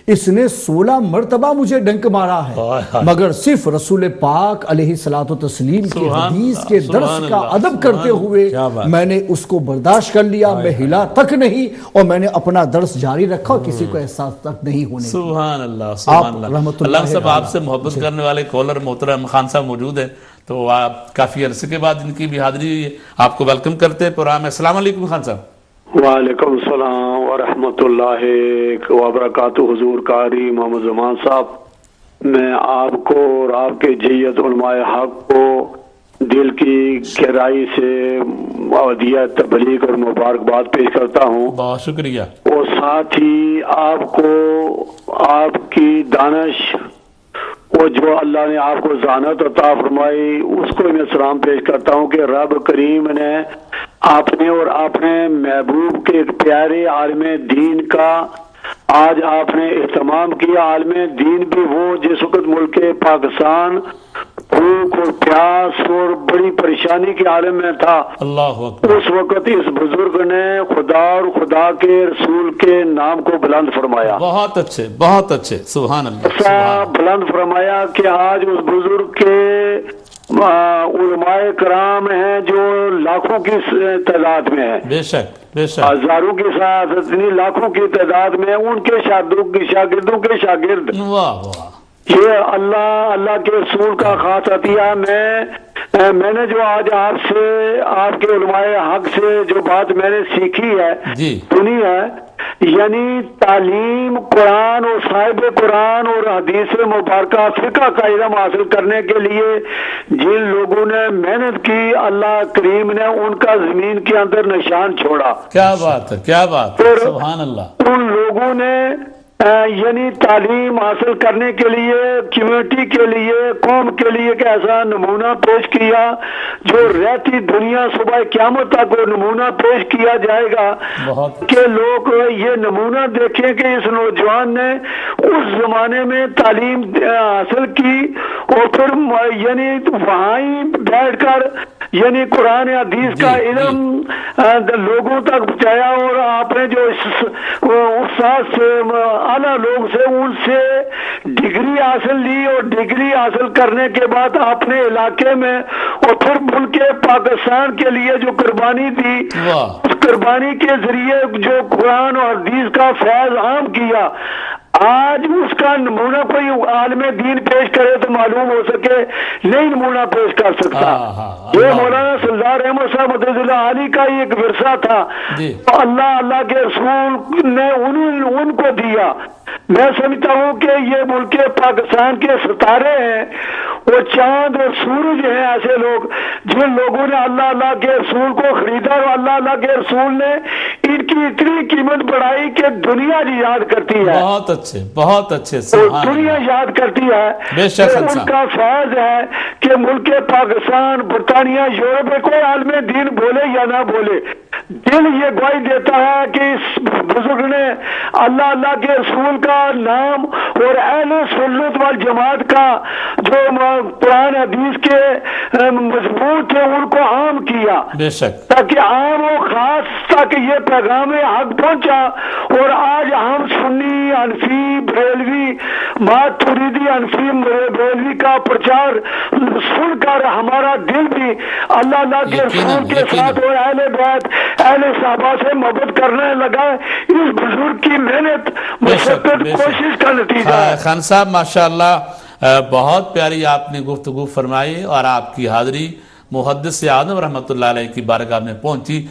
اس نے 16 مرتبہ مجھے ڈنک مارا ہے، مگر صرف رسول پاک علیہ الصلوۃ والتسلیم کی حدیث کے درس کا ادب کرتے ہوئے میں نے اس کو برداشت کر لیا، میں ہلا تک نہیں، اور میں نے اپنا درس جاری رکھا اور کسی کو احساس تک نہیں ہونے۔ سبحان اللہ، سبحان اللہ۔ اللہ صاحب، آپ سے محبت کرنے والے کالر محترم خان صاحب موجود ہیں، تو آپ کافی عرصے کے بعد ان کی بھی حاضری ہوئی ہے، آپ کو ویلکم کرتے ہیں پروگرام میں۔ السلام علیکم خان صاحب۔ وعلیکم السلام ورحمۃ اللہ وبرکاتہ۔ حضور قاری محمد زمان صاحب، میں آپ کو اور آپ کے جیت علماء حق کو دل کی گہرائی سے عودیہ تبلیغ اور مبارکباد پیش کرتا ہوں۔ بہت شکریہ۔ اور ساتھ ہی آپ کو آپ کی دانش اور جو اللہ نے آپ کو ذہانت عطا فرمائی اس کو میں سلام پیش کرتا ہوں کہ رب کریم نے آپ نے اور اپنے محبوب کے پیارے عالم دین کا آج آپ نے اہتمام کیا۔ عالم دین بھی وہ جس وقت ملک پاکستان بھوک اور پیاس اور بڑی پریشانی کے عالم میں تھا، اللہ اکبر، اس وقت اس بزرگ نے خدا اور خدا کے رسول کے نام کو بلند فرمایا۔ بہت اچھے، بہت اچھے، سبحان اللہ، ایسا بلند فرمایا کہ آج اس بزرگ کے علماء کرام ہیں جو لاکھوں کی تعداد میں ہیں، بے شک بے شک، ہزاروں کی ساتھ لاکھوں کی تعداد میں، ان کے شاگردوں کے شاگرد۔ واہ واہ، یہ اللہ کے رسول کا خاص عطیہ۔ میں نے جو آج آپ سے، آپ کے علماء حق سے جو بات میں نے سیکھی ہے، سنی ہے، یعنی تعلیم قرآن اور صاحب قرآن اور حدیث مبارکہ فقہ کا علم حاصل کرنے کے لیے جن لوگوں نے محنت کی، اللہ کریم نے ان کا زمین کے اندر نشان چھوڑا۔ کیا بات ہے، کیا بات ہے، سبحان اللہ۔ ان لوگوں نے یعنی تعلیم حاصل کرنے کے لیے، کمیونٹی کے لیے، قوم کے لیے ایک ایسا نمونہ پیش کیا جو رہتی دنیا صبح قیامت تک وہ نمونہ پیش کیا جائے گا کہ لوگ یہ نمونہ دیکھیں کہ اس نوجوان نے اس زمانے میں تعلیم حاصل کی اور پھر یعنی وہاں ہی بیٹھ کر یعنی قرآن حدیث کا علم لوگوں تک پہنچایا، اور آپ نے جو استاد سے اعلیٰ لوگ سے ان سے ڈگری حاصل لی، اور ڈگری حاصل کرنے کے بعد اپنے علاقے میں اور پھر ملک پاکستان کے لیے جو قربانی دی، اس قربانی کے ذریعے جو قرآن اور حدیث کا فیض عام کیا۔ آج اس کا نمونہ کوئی عالم دین پیش کرے تو معلوم ہو سکے نہیں نمونہ پیش کر سکتا. یہ مولانا سردار احمد صاحب مدد اللہ علی کا ایک ورثہ تھا, اللہ کے رسول نے ان کو دیا. میں سمجھتا ہوں کہ یہ ملک پاکستان کے ستارے ہیں, وہ چاند اور سورج ہیں, ایسے لوگ جن لوگوں نے اللہ کے رسول کو خریدا اور اللہ کے رسول نے ان کی اتنی قیمت بڑھائی کہ دنیا یاد کرتی ہے. بہت اچھے دنیا یاد کرتی ہے. ان کا فیض ہے کہ ملک پاکستان, برطانیہ, یورپ میں کوئی عالم دین بولے یا نہ بولے, دل یہ گواہی دیتا ہے کہ اس بزرگ نے اللہ کے رسول کا نام اور اہل سنت والجماعت کا جو قرآن حدیث کے مضبوط تھے ان کو عام کیا, تاکہ عام و خاص تک یہ پیغام حق پہنچا. اور آج ہم سنی, حنفی, بریلوی, ماتریدی, حنفی, بریلوی کا پرچار سن کر ہمارا دل بھی اللہ کے رسول کے ساتھ اور اہل بیت, اہل صحابہ سے محبت کرنے لگا. اس بزرگ کی محنت, مشقت, کوشش کا نتیجہ ہے. خان صاحب ماشاءاللہ بہت پیاری آپ نے گفتگو فرمائی, اور آپ کی حاضری محدث اعظم رحمۃ اللہ علیہ کی بارگاہ میں پہنچی.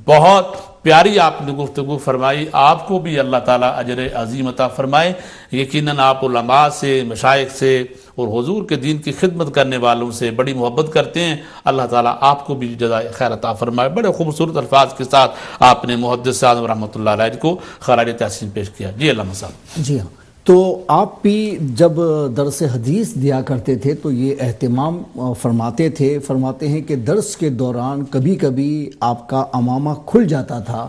بہت پیاری آپ نے گفتگو فرمائی. آپ کو بھی اللہ تعالیٰ اجر عظیم عطا فرمائے. یقیناً آپ علماء سے, مشائخ سے اور حضور کے دین کی خدمت کرنے والوں سے بڑی محبت کرتے ہیں. اللہ تعالیٰ آپ کو بھی جزائے خیر عطا فرمائے. بڑے خوبصورت الفاظ کے ساتھ آپ نے محدث اعظم رحمۃ اللہ علیہ کو خراج تحسین پیش کیا. جی علامہ صاحب. جی ہاں, تو آپ بھی جب درس حدیث دیا کرتے تھے تو یہ اہتمام فرماتے ہیں کہ درس کے دوران کبھی کبھی آپ کا امامہ کھل جاتا تھا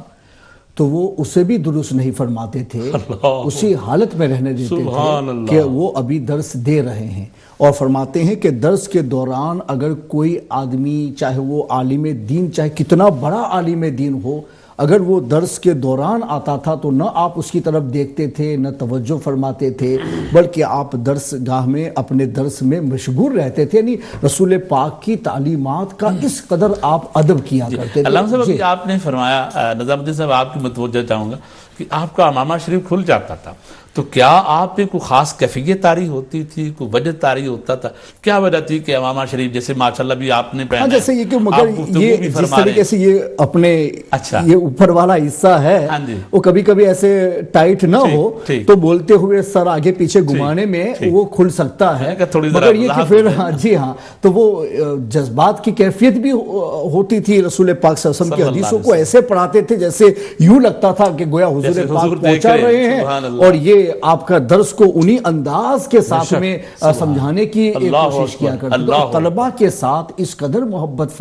تو وہ اسے بھی درست نہیں فرماتے تھے, اسی حالت میں رہنے دیتے تھے کہ وہ ابھی درس دے رہے ہیں. اور فرماتے ہیں کہ درس کے دوران اگر کوئی آدمی, چاہے وہ عالم دین, چاہے کتنا بڑا عالم دین ہو, اگر وہ درس کے دوران آتا تھا تو نہ آپ اس کی طرف دیکھتے تھے, نہ توجہ فرماتے تھے, بلکہ آپ درس گاہ میں اپنے درس میں مشغول رہتے تھے. یعنی رسول پاک کی تعلیمات کا اس قدر آپ ادب کیا کرتے تھے. علامہ صاحب آپ نے فرمایا, نظام الدین صاحب آپ کی متوجہ چاہوں گا کہ آپ کا امامہ شریف کھل جاتا تھا, تو کیا آپ پہ کوئی خاص کیفیت طاری ہوتی تھی, کوئی وجہ طاری ہوتا تھا؟ کیا وجہ تھی کہ امامہ شریف جیسے ماشاءاللہ بھی آپ نے پہنا, جیسے یہ کہ مگر یہ جس طریقے سے یہ اپنے یہ اوپر والا حصہ ہے وہ کبھی کبھی ایسے ٹائٹ نہ ہو تو بولتے ہوئے سر آگے پیچھے گھمانے میں وہ کھل سکتا ہے, مگر یہ کہ پھر جی ہاں تو وہ جذبات کی کیفیت بھی ہوتی تھی. رسول پاک صلی اللہ علیہ وسلم کی حدیثوں کو ایسے پڑھاتے تھے جیسے یوں لگتا تھا کہ گویا حضور پاک پہنچا رہے ہیں, اور یہ آپ کا درس کو انہی انداز کے ساتھ میں سمجھانے کی ایک کوشش کیا کرتے. طلبہ کے ساتھ اس قدر محبت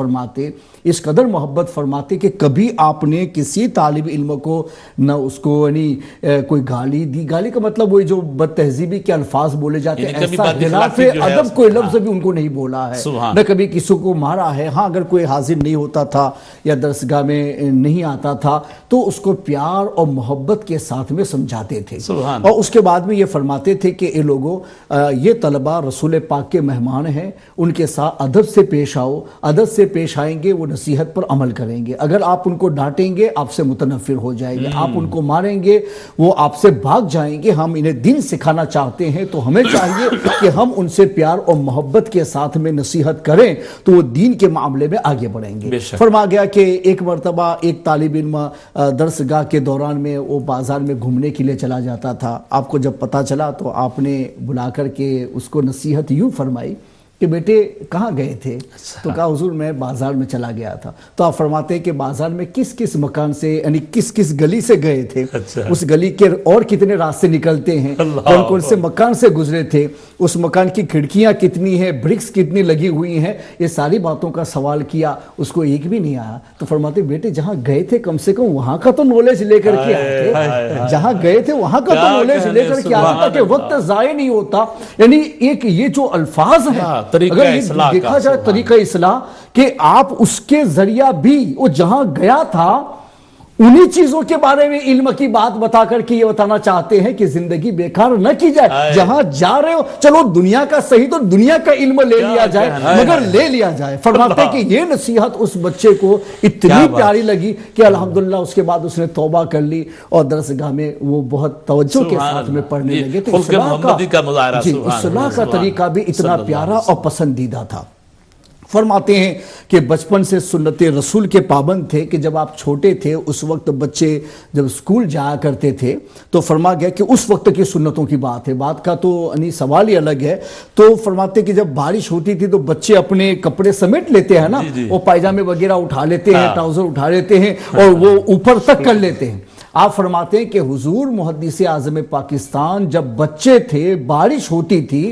فرماتے کہ کبھی آپ نے کسی طالب علم کو نہ اس کو کوئی گالی دی. گالی کا مطلب وہی جو بد تہذیبی کے الفاظ بولے جاتے ہیں, ایسا خلاف ادب کوئی لفظ بھی ان کو نہیں بولا ہے, نہ کبھی کسی کو مارا ہے. ہاں اگر کوئی حاضر نہیں ہوتا تھا یا درسگاہ میں نہیں آتا تھا تو اس کو پیار اور محبت کے ساتھ میں سمجھاتے تھے. اور اس کے بعد میں یہ فرماتے تھے کہ اے لوگوں, یہ طلبہ رسول پاک کے مہمان ہیں, ان کے ساتھ ادب سے پیش آؤ. ادب سے پیش آئیں گے وہ نصیحت پر عمل کریں گے. اگر آپ ان کو ڈانٹیں گے آپ سے متنفر ہو جائیں گے, آپ ان کو ماریں گے وہ آپ سے بھاگ جائیں گے. ہم انہیں دین سکھانا چاہتے ہیں تو ہمیں چاہیے کہ ہم ان سے پیار اور محبت کے ساتھ میں نصیحت کریں تو وہ دین کے معاملے میں آگے بڑھیں گے. فرما گیا کہ ایک مرتبہ ایک طالب علم درسگاہ کے دوران میں وہ بازار میں گھومنے کے لیے چلا جاتا تھا. آپ کو جب پتا چلا تو آپ نے بلا کر کے اس کو نصیحت یوں فرمائی کہ بیٹے کہاں گئے تھے؟ تو کہا حضور میں بازار میں چلا گیا تھا. تو آپ فرماتے ہیں کہ بازار میں کس کس مکان سے, یعنی کس کس گلی سے گئے تھے, اس گلی کے اور کتنے راستے نکلتے ہیں, کون کون سے مکان سے گزرے تھے, اس مکان کی کھڑکیاں کتنی ہیں, برکس کتنی لگی ہوئی ہیں, یہ ساری باتوں کا سوال کیا. اس کو ایک بھی نہیں آیا. تو فرماتے بیٹے جہاں گئے تھے کم سے کم وہاں کا تو نالج لے کر کے آئے تھے, جہاں گئے تھے وہاں کا تو نالج لے کر کے آئے تاکہ وقت ضائع نہیں ہوتا. یعنی ایک یہ جو الفاظ ہیں اگر یہ دیکھا جائے طریقہ اصلاح کہ آپ اس کے ذریعہ بھی وہ جہاں گیا تھا انہی چیزوں کے بارے میں علم کی بات بتا کر کے یہ بتانا چاہتے ہیں کہ زندگی بیکار نہ کی جائے. جہاں جا رہے ہو چلو دنیا کا صحیح تو دنیا کا علم لے لیا جائے, مگر لے لیا جائے. فرماتے ہیں کہ یہ نصیحت اس بچے کو اتنی پیاری لگی کہ الحمدللہ اس کے بعد اس نے توبہ کر لی اور درسگاہ میں وہ بہت توجہ کے ساتھ میں پڑھنے لگے. تو اصلاح کا طریقہ بھی اتنا پیارا اور پسندیدہ تھا. فرماتے ہیں کہ بچپن سے سنت رسول کے پابند تھے کہ جب آپ چھوٹے تھے اس وقت بچے جب اسکول جایا کرتے تھے تو فرما گیا کہ اس وقت کی سنتوں کی بات ہے, بات کا تو سوال ہی الگ ہے. تو فرماتے ہیں کہ جب بارش ہوتی تھی تو بچے اپنے کپڑے سمیٹ لیتے ہیں نا, وہ پائجامے وغیرہ اٹھا لیتے ہیں, ٹراؤزر اٹھا لیتے ہیں اور وہ اوپر تک کر لیتے ہیں. آپ فرماتے ہیں کہ حضور محدث اعظم پاکستان جب بچے تھے بارش ہوتی تھی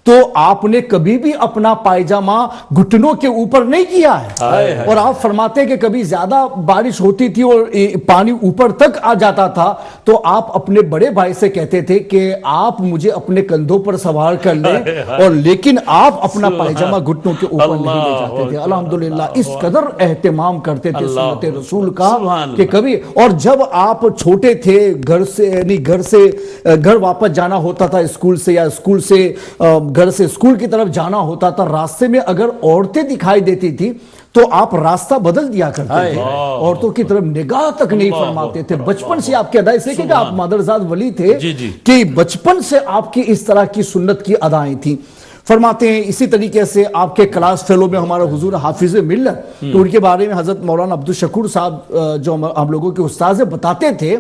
تو آپ نے کبھی بھی اپنا پائجامہ گھٹنوں کے اوپر نہیں کیا ہے. اور آپ فرماتے ہیں کہ کبھی زیادہ بارش ہوتی تھی اور پانی اوپر تک آ جاتا تھا تو آپ اپنے بڑے بھائی سے کہتے تھے کہ آپ مجھے اپنے کندھوں پر سوار کر لیں, اور لیکن آپ اپنا پائجامہ گھٹنوں کے اوپر نہیں لے جاتے تھے. الحمدللہ اس قدر اہتمام کرتے تھے سنت رسول کا کہ کبھی. اور جب آپ چھوٹے تھے گھر واپس جانا ہوتا تھا اسکول سے, یا اسکول سے گھر سے اسکول کی طرف جانا ہوتا تھا, راستے میں اگر عورتیں دکھائی دیتی تھی تو آپ راستہ بدل دیا کرتے تھے, عورتوں کی طرف نگاہ تک نہیں فرماتے تھے. بچپن سے آپ کے ادائیں سے کہ آپ مادرزاد ولی تھے کہ بچپن سے آپ کی اس طرح کی سنت کی ادائیں تھیں. فرماتے ہیں اسی طریقے سے آپ کے کلاس فیلو میں ہمارا حضور حافظ ملت, تو ان کے بارے میں حضرت مولانا عبدالشکور صاحب جو ہم لوگوں کے استاذ بتاتے تھے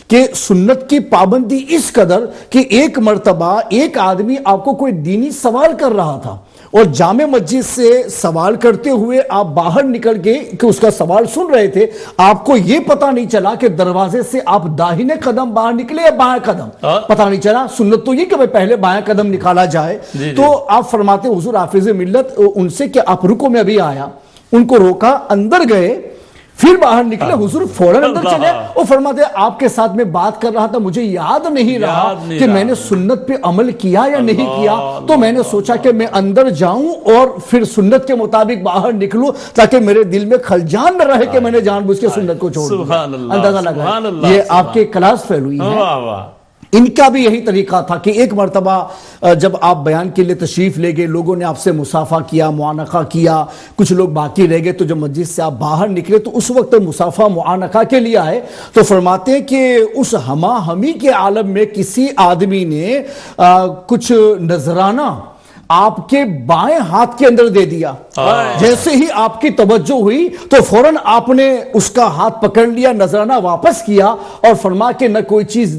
کہ سنت کی پابندی اس قدر کہ ایک مرتبہ ایک آدمی آپ کو کوئی دینی سوال کر رہا تھا اور جامع مسجد سے سوال کرتے ہوئے آپ باہر نکل کے کہ اس کا سوال سن رہے تھے, آپ کو یہ پتا نہیں چلا کہ دروازے سے آپ داہنے قدم باہر نکلے یا بائیں قدم, پتا نہیں چلا. سنت تو یہ کہ پہلے بائیں قدم نکالا جائے. تو آپ فرماتے حضور حافظ ملت ان سے کہ آپ رکو میں ابھی آیا, ان کو روکا, اندر گئے, پھر باہر نکلے, حضور فوراً اندر چلے. اور فرماتے آپ کے ساتھ میں بات کر رہا تھا, مجھے یاد نہیں رہا کہ میں نے سنت پہ عمل کیا یا نہیں کیا, تو میں نے سوچا کہ میں اندر جاؤں اور پھر سنت کے مطابق باہر نکلوں تاکہ میرے دل میں خلجان نہ رہے کہ میں نے جان بوجھ کے سنت کو چھوڑ دیا. اندازہ لگا یہ آپ کے کلاس فیلوئی ہیں. ان کا بھی یہی طریقہ تھا کہ ایک مرتبہ جب آپ بیان کے لیے تشریف لے گئے, لوگوں نے آپ سے مصافحہ کیا, معانقہ کیا, کچھ لوگ باقی رہ گئے, تو جب مسجد سے آپ باہر نکلے تو اس وقت مصافحہ معانقہ کے لیے آئے تو فرماتے ہیں کہ اس ہما ہمی کے عالم میں کسی آدمی نے کچھ نذرانہ آپ کے بائیں ہاتھ کے اندر دے دیا. جیسے ہی آپ کی توجہ ہوئی تو فوراً آپ نے اس کا ہاتھ پکڑ لیا, نذرانہ واپس کیا اور فرما کہ نہ کوئی چیز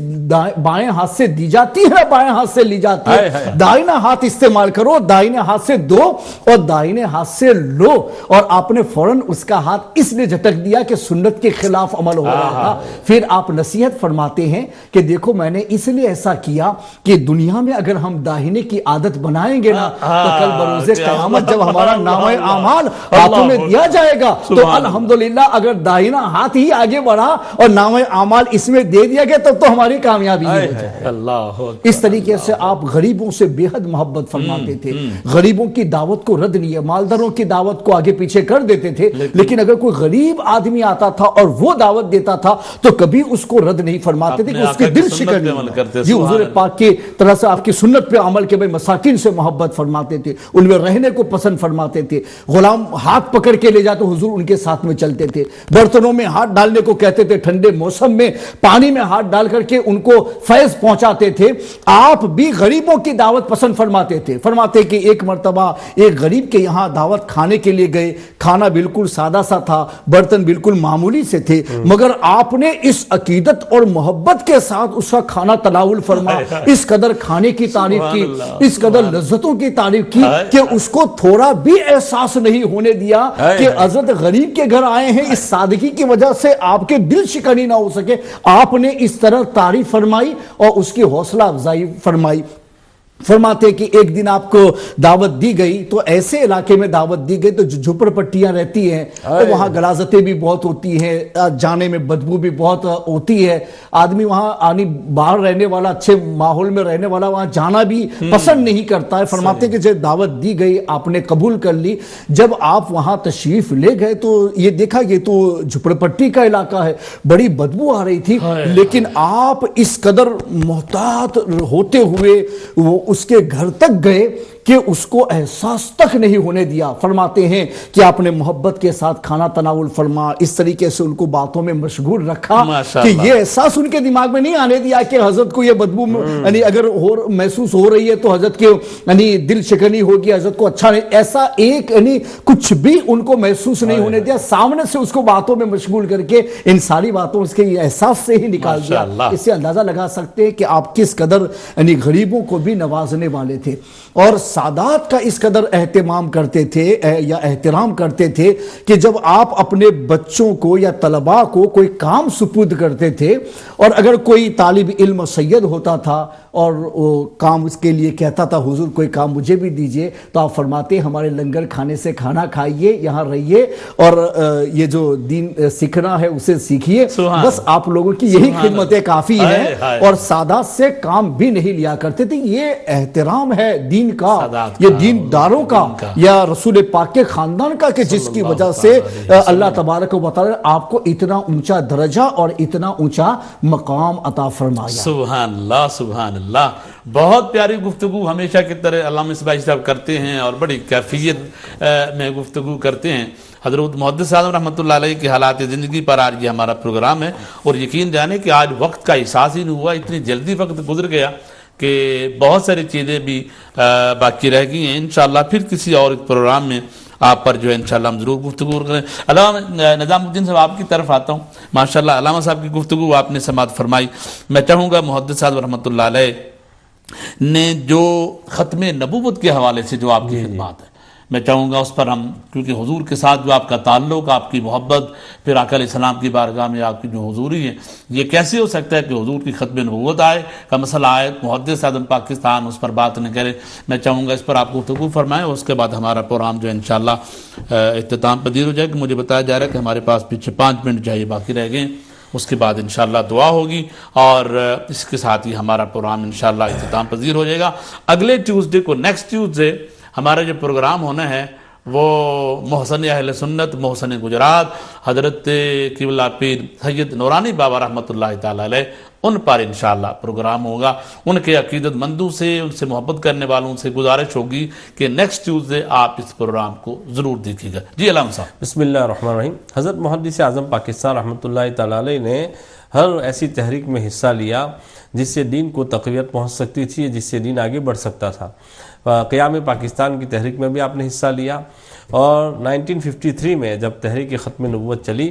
بائیں ہاتھ سے دی جاتی ہے, بائیں ہاتھ سے لی جاتی ہے, دائیں ہاتھ استعمال کرو, دائیں ہاتھ سے دو اور دائیں ہاتھ سے لو. اور آپ نے فوراً اس کا ہاتھ اس نے جھٹک دیا کہ سنت کے خلاف عمل ہو رہا تھا. پھر آپ نصیحت فرماتے ہیں کہ دیکھو میں نے اس لیے ایسا کیا کہ دنیا میں اگر ہم داہنے کی عادت بنائیں گے نا تو کل بروز قیامت جب ہمارا نامہ اعمال ہاتھوں میں دیا جائے گا تو الحمدللہ اگر داہنا ہاتھ ہی آگے بڑھا اور نامہ اعمال اس میں دے دیا گیا تب تو ہماری کامیابی ہو جائے. اس طریقے سے آپ غریبوں سے بے حد محبت فرماتے تھے, غریبوں کی دعوت کو رد نہیں, مالداروں کی دعوت کو آگے پیچھے کر دیتے تھے, لیکن اگر کوئی غریب آدمی آتا تھا اور وہ دعوت دیتا تھا تو کبھی اس کو رد نہیں فرماتے تھے کہ اس کے دل شکر نہیں کرتے. جی حضور پاک کی طرح سے آپ کی سنت پہ عمل کے بھائی مساکین سے محبت فرماتے تھے, ان میں رہنے کو پسند فرماتے تھے. غلام ہاتھ پکڑ کے لے جاتے حضور ان کے ساتھ میں چلتے تھے, برتنوں میں ہاتھ ڈالنے کو کہتے تھے, ٹھنڈے موسم میں پانی میں ہاتھ ڈال کر کے ان کو فیض پہنچاتے تھے. آپ بھی غریبوں کی دعوت پسند فرماتے تھے. فرماتے کہ ایک مرتبہ ایک غریب کے یہاں دعوت کھانے کے لیے گئے, کھانا بالکل سادہ سا تھا, برتن بالکل معمولی سے تھے, مگر آپ نے اس عقیدت اور محبت کے ساتھ اس کا کھانا تناول فرما, اس قدر کھانے کی تعریف کی, اس قدر لذتوں کی تعریف کی کہ اس کو تھوڑا بھی احساس نہیں ہونے دیا کہ حضرت غریب کے گھر آئے ہیں. اس سادگی کی وجہ سے آپ کے دل شکنی نہ ہو سکے. آپ نے اس طرح تعریف فرمائی اور اس کی حوصلہ افزائی فرمائی. فرماتے کہ ایک دن آپ کو دعوت دی گئی تو ایسے علاقے میں دعوت دی گئی تو جو جھپڑ پٹیاں رہتی ہیں تو وہاں غلاظتیں بھی بہت ہوتی ہیں، جانے میں بدبو بھی بہت ہوتی ہے، آدمی وہاں باہر رہنے والا، اچھے ماحول میں رہنے والا وہاں جانا بھی پسند نہیں کرتا ہے۔ فرماتے کہ جب دعوت دی گئی آپ نے قبول کر لی، جب آپ وہاں تشریف لے گئے تو یہ دیکھا یہ تو جھپڑ پٹی کا علاقہ ہے، بڑی بدبو آ رہی تھی، لیکن آپ اس قدر محتاط ہوتے ہوئے وہ اس کے گھر تک گئے کہ اس کو احساس تک نہیں ہونے دیا۔ فرماتے ہیں کہ آپ نے محبت کے ساتھ کھانا تناول فرما، اس طریقے سے ان کو باتوں میں مشغول رکھا کہ یہ احساس ان کے دماغ میں نہیں آنے دیا کہ حضرت کو یہ بدبو یعنی اگر محسوس ہو رہی ہے تو حضرت کے یعنی دل شکنی ہوگی، حضرت کو اچھا نہیں، ایسا ایک یعنی کچھ بھی ان کو محسوس نہیں ہونے دیا، سامنے سے اس کو باتوں میں مشغول کر کے ان ساری باتوں اس کے احساس سے ہی نکال دیا۔ اس سے اندازہ لگا سکتے ہیں کہ آپ کس قدر یعنی غریبوں کو بھی نوازنے والے تھے اور سادات کا اس قدر اہتمام کرتے تھے یا احترام کرتے تھے کہ جب آپ اپنے بچوں کو یا طلباء کو کوئی کام سپرد کرتے تھے اور اگر کوئی طالب علم سید ہوتا تھا اور وہ کام اس کے لیے کہتا تھا حضور کوئی کام مجھے بھی دیجئے، تو آپ فرماتے ہمارے لنگر کھانے سے کھانا کھائیے، یہاں رہیے اور یہ جو دین سیکھنا ہے اسے سیکھیے، بس آپ لوگوں کی یہی خدمتیں کافی ہیں، اور سادات سے کام بھی نہیں لیا کرتے تھے۔ یہ احترام ہے دین کا، یہ دین داروں کا یا رسول پاک کے خاندان کا کہ جس کی وجہ سے اللہ تبارک و تعالی آپ کو اتنا اونچا درجہ اور اتنا اونچا مقام عطا فرمایا۔ سبحان اللہ سبحان اللہ، بہت پیاری گفتگو ہمیشہ کی طرح علامہ اسماعیل صاحب کرتے ہیں اور بڑی کیفیت میں گفتگو کرتے ہیں۔ حضرت محدث اعظم رحمۃ اللہ علیہ کی حالات زندگی پر آج یہ ہمارا پروگرام ہے، اور یقین جانے کہ آج وقت کا احساس ہی نہیں ہوا، اتنی جلدی وقت گزر گیا کہ بہت ساری چیزیں بھی باقی رہ گئی ہیں۔ انشاءاللہ پھر کسی اور ایک پروگرام میں آپ پر جو ہے انشاءاللہ ہم ضرور گفتگو کریں۔ علامہ نظام الدین صاحب آپ کی طرف آتا ہوں، ماشاءاللہ علامہ صاحب کی گفتگو آپ نے سماعت فرمائی۔ میں چاہوں گا محدث صاحب رحمۃ اللہ علیہ نے جو ختم نبوت کے حوالے سے جو آپ کی خدمات ہے، میں چاہوں گا اس پر ہم، کیونکہ حضور کے ساتھ جو آپ کا تعلق، آپ کی محبت، پھر آقا علیہ السلام کی بارگاہ میں آپ کی جو حضوری ہے، یہ کیسے ہو سکتا ہے کہ حضور کی ختم نبوت آئے کا مسئلہ آئے، محدث اعظم پاکستان اس پر بات نہ کرے۔ میں چاہوں گا اس پر آپ گفتگو فرمائیں، اور اس کے بعد ہمارا پروگرام جو ہے انشاءاللہ اختتام پذیر ہو جائے کہ مجھے بتایا جا رہا ہے کہ ہمارے پاس پیچھے 5 منٹ چاہیے باقی رہ گئے، اس کے بعد انشاءاللہ دعا ہوگی اور اس کے ساتھ ہی ہمارا پروگرام انشاءاللہ اختتام پذیر ہو جائے گا۔ اگلے ٹیوزڈے کو، نیکسٹ ٹیوزڈے ہمارا جو پروگرام ہونا ہے وہ محسن اہل سنت، محسن گجرات، حضرت قبلہ پیر سید نورانی بابا رحمۃ اللہ تعالی علیہ، ان پر انشاءاللہ پروگرام ہوگا۔ ان کے عقیدت مندوں سے، ان سے محبت کرنے والوں سے گزارش ہوگی کہ نیکسٹ ٹیوزڈے آپ اس پروگرام کو ضرور دیکھیے گا۔ جی علامہ صاحب۔ بسم اللہ الرحمن الرحیم۔ حضرت محدث اعظم پاکستان رحمۃ اللہ تعالی علیہ نے ہر ایسی تحریک میں حصہ لیا جس سے دین کو تقویت پہنچ سکتی تھی، جس سے دین آگے بڑھ سکتا تھا۔ قیام پاکستان کی تحریک میں بھی آپ نے حصہ لیا، اور 1953 میں جب تحریک ختم نبوت چلی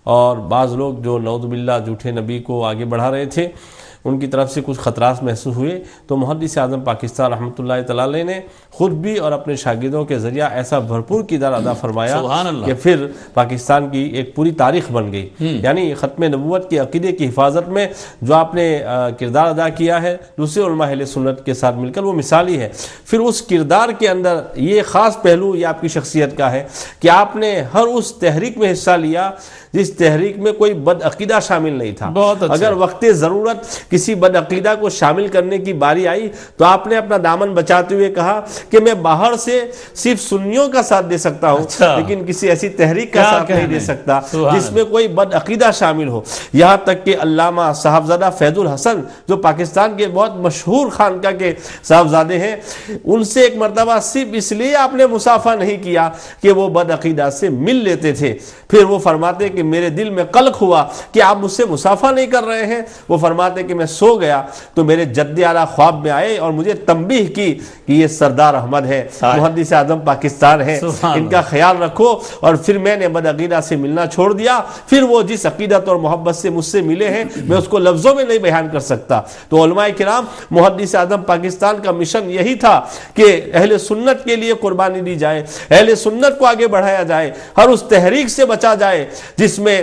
اور بعض لوگ جو نعوذ باللہ جھوٹے نبی کو آگے بڑھا رہے تھے، ان کی طرف سے کچھ خطرات محسوس ہوئے، تو محدث اعظم پاکستان رحمۃ اللہ تعالی علیہ نے خود بھی اور اپنے شاگردوں کے ذریعہ ایسا بھرپور کردار ادا فرمایا کہ پھر پاکستان کی ایک پوری تاریخ بن گئی۔ یعنی ختم نبوت کے عقیدے کی حفاظت میں جو آپ نے کردار ادا کیا ہے دوسرے علماء اہل سنت کے ساتھ مل کر، وہ مثالی ہے۔ پھر اس کردار کے اندر یہ خاص پہلو یہ آپ کی شخصیت کا ہے کہ آپ نے ہر اس تحریک میں حصہ لیا جس تحریک میں کوئی بد عقیدہ شامل نہیں تھا۔ اگر وقت ضرورت کسی بد عقیدہ کو شامل کرنے کی باری آئی تو آپ نے اپنا دامن بچاتے ہوئے کہا کہ میں باہر سے صرف سنیوں کا ساتھ دے سکتا ہوں، لیکن کسی ایسی تحریک کا ساتھ نہیں دے سکتا جس میں کوئی بد عقیدہ شامل ہو۔ یہاں تک کہ علامہ صاحبزادہ فیض الحسن جو پاکستان کے بہت مشہور خانقاہ کے صاحبزادے ہیں، ان سے ایک مرتبہ صرف اس لیے آپ نے مصافحہ نہیں کیا کہ وہ بد عقیدہ سے مل لیتے تھے، پھر وہ فرماتے کہ میرے دل میں قلق ہوا کہ آپ مجھ سے مصافحہ نہیں کر رہے ہیں۔ وہ فرماتے کہ میں سو گیا تو میرے جد اعلیٰ خواب میں آئے اور مجھے تنبیہ کی کہ یہ سردار احمد ہے، محدث اعظم پاکستان ہے، ان کا خیال رکھو۔ اور پھر میں نے بد عقیدہ سے ملنا چھوڑ دیا۔ پھر وہ جس عقیدت اور محبت سے مجھ سے ملے ہیں میں اس کو لفظوں میں نہیں بیان کر سکتا۔ تو علماء کرام، محدث اعظم پاکستان کا مشن یہی تھا کہ اہل سنت کے لیے قربانی دی جائے، اہل سنت کو آگے بڑھایا جائے، ہر اس تحریک سے بچا جائے جس میں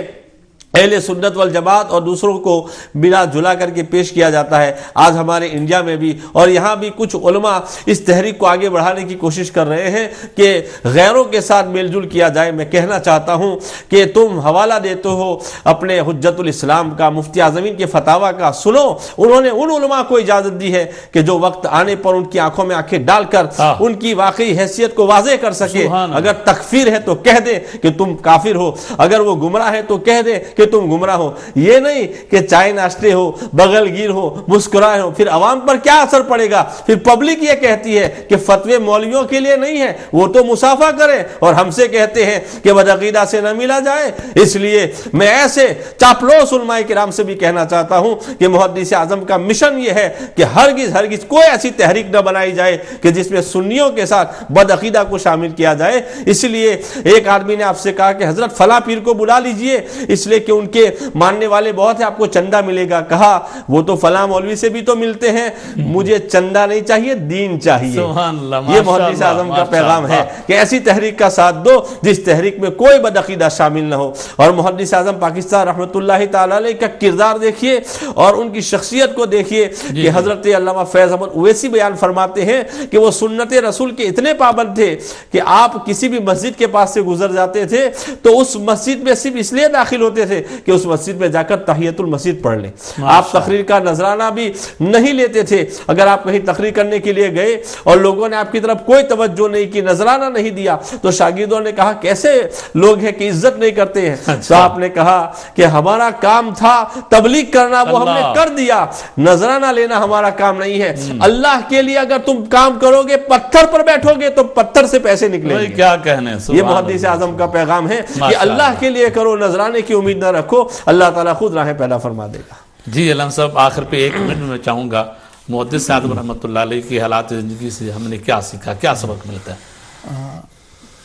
اہل سنت والجماعت اور دوسروں کو ملا جلا کر کے پیش کیا جاتا ہے. آج ہمارے انڈیا میں بھی اور یہاں بھی کچھ علماء اس تحریک کو آگے بڑھانے کی کوشش کر رہے ہیں کہ غیروں کے ساتھ میل جل کیا جائے. میں کہنا چاہتا ہوں کہ تم حوالہ دیتے ہو اپنے حجت الاسلام کا، مفتی اعظمین کے فتاویٰ کا، سنو. انہوں نے ان علماء کو اجازت دی ہے کہ جو وقت آنے پر ان کی آنکھوں میں آنکھیں ڈال کر ان کی واقعی حیثیت کو واضح کر سکے. اگر تکفیر ہے تو کہہ دے کہ تم کافر ہو، اگر وہ گمراہ ہے تو کہہ دے کہ تم گمراہ ہو. یہ نہیں کہ چائے ناشتے ہو، بغل گیر ہو، مسکرائے ہو. پھر عوام پر کیا اثر پڑے گا؟ پھر پبلک یہ کہتی ہے کہ فتوے مولویوں کے لیے نہیں ہے، وہ تو مسافہ کرے، اور ہم سے کہتے ہیں کہ بدعقیدہ سے نہ ملا جائے. اس لیے میں ایسے چاپلوس علماء کرام سے بھی کہنا چاہتا ہوں کہ محدث اعظم کا مشن یہ ہے کہ ہرگز کوئی ایسی تحریک نہ بنائی جائے کہ جس میں سنیوں کے ساتھ بدعقیدہ کو شامل کیا جائے. اس لیے ایک آدمی نے آپ سے کہا کہ حضرت فلاں پیر کو بلا لیجئے، اس لیے کہ ان کے ماننے والے بہت ہیں، آپ کو چندہ ملے گا. کہا وہ تو فلاں مولوی سے بھی تو ملتے ہیں، مجھے چندہ نہیں چاہیے، دین چاہیے. یہ محدث اعظم کا پیغام ہے کہ ایسی تحریک کا ساتھ دو جس تحریک میں کوئی بدعقیدہ شامل نہ ہو. اور محدث اعظم پاکستان رحمۃ اللہ تعالی علیہ کا کردار دیکھیے اور ان کی شخصیت کو دیکھیے کہ حضرت علامہ فیض احمد اویسی بیان فرماتے ہیں کہ وہ سنت رسول کے اتنے پابند تھے کہ آپ کسی بھی مسجد کے پاس سے گزر جاتے تھے تو اس مسجد میں صرف اس لیے داخل ہوتے تھے کہ اس مسجد میں جا کر تحیۃ المسجد پڑھ لیں. آپ تقریر کا نذرانہ بھی نہیں لیتے تھے. اگر آپ کہیں تقریر کرنے کے لیے گئے اور لوگوں نے آپ کی طرف کوئی توجہ نہیں کی، نذرانہ نہیں دیا، تو شاگردوں نے کہا کیسے لوگ ہیں کہ عزت نہیں کرتے ہیں. تو آپ نے کہا کہ ہمارا کام تھا تبلیغ کرنا، وہ ہم نے کر دیا، نذرانہ لینا ہمارا کام نہیں ہے. اللہ کے لیے اگر تم کام کرو گے، پتھر پر بیٹھو گے تو پتھر سے پیسے نکلیں گے. کیا کہنے. یہ محدث اعظم کا پیغام ہے کہ اللہ کے لیے کرو، نذرانے کی امید نہ رکھو، اللہ تعالیٰ خود راہیں پیدا فرما دے گا. جی علامہ صاحب، آخر پہ ایک منٹ میں چاہوں گا محدث اعظم رحمۃ اللہ علیہ کی حالات زندگی سے ہم نے کیا سیکھا، کیا سبق ملتا ہے؟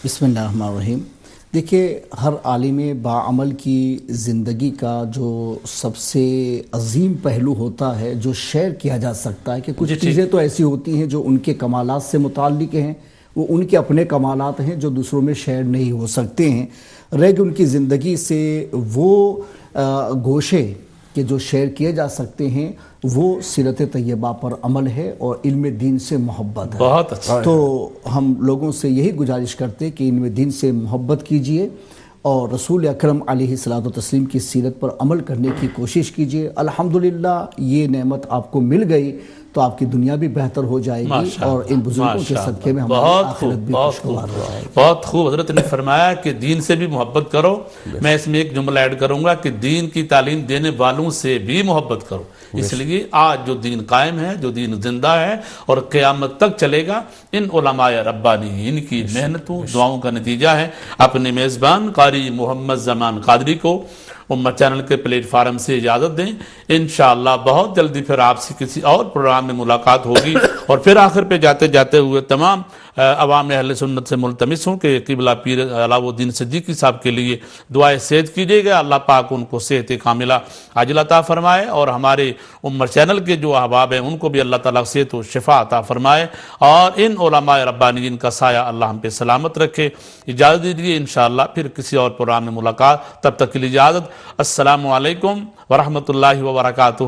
بسم اللہ الرحمن الرحیم. دیکھیے، ہر عالم باعمل کی زندگی کا جو سب سے عظیم پہلو ہوتا ہے جو شیئر کیا جا سکتا ہے کہ کچھ چیزیں تو ایسی ہوتی ہیں جو ان کے کمالات سے متعلق ہیں، وہ ان کے اپنے کمالات ہیں جو دوسروں میں شیئر نہیں ہو سکتے ہیں. رہ گئے ان کی زندگی سے وہ گوشے کہ جو شیئر کیے جا سکتے ہیں، وہ سیرت طیبہ پر عمل ہے اور علم دین سے محبت ہے. بہت اچھا. تو ہم لوگوں سے یہی گزارش کرتے کہ علم دین سے محبت کیجئے اور رسول اکرم علیہ الصلوۃ والتسلیم کی سیرت پر عمل کرنے کی کوشش کیجئے. الحمدللہ یہ نعمت آپ کو مل گئی تو آپ کی دنیا بھی بہتر ہو جائے گی اور ان بزرگوں کے صدقے میں ہماری آخرت بھی خوشگوار ہو جائے گی. بہت خوب. حضرت نے فرمایا کہ دین سے بھی محبت کرو. میں اس میں ایک جملہ ایڈ کروں گا کہ دین کی تعلیم دینے والوں سے بھی محبت کرو. اس لیے آج جو دین قائم ہے، جو دین زندہ ہے اور قیامت تک چلے گا، ان علماء ربانیین کی محنتوں دعاؤں کا نتیجہ ہے. اپنے میزبان قاری محمد زمان قادری کو امت چینل کے پلیٹ فارم سے اجازت دیں. انشاءاللہ بہت جلدی پھر آپ سے کسی اور پروگرام میں ملاقات ہوگی. اور پھر آخر پہ جاتے جاتے ہوئے تمام عوام اہل سنت سے ملتمس ہوں کہ قبلہ پیر علاؤ الدین صدیقی صاحب کے لیے دعائے صحت کیجیے گا. اللہ پاک ان کو صحت کاملہ عاجلہ عطا فرمائے اور ہمارے امت چینل کے جو احباب ہیں ان کو بھی اللہ تعالیٰ صحت و شفا عطا فرمائے اور ان علماء ربانیین کا سایہ اللہ ہم پہ سلامت رکھے. اجازت دیجیے، انشاءاللہ پھر کسی اور پروگرام میں ملاقات. تب تک کے لیے اجازت. السلام علیکم ورحمۃ اللہ وبرکاتہ.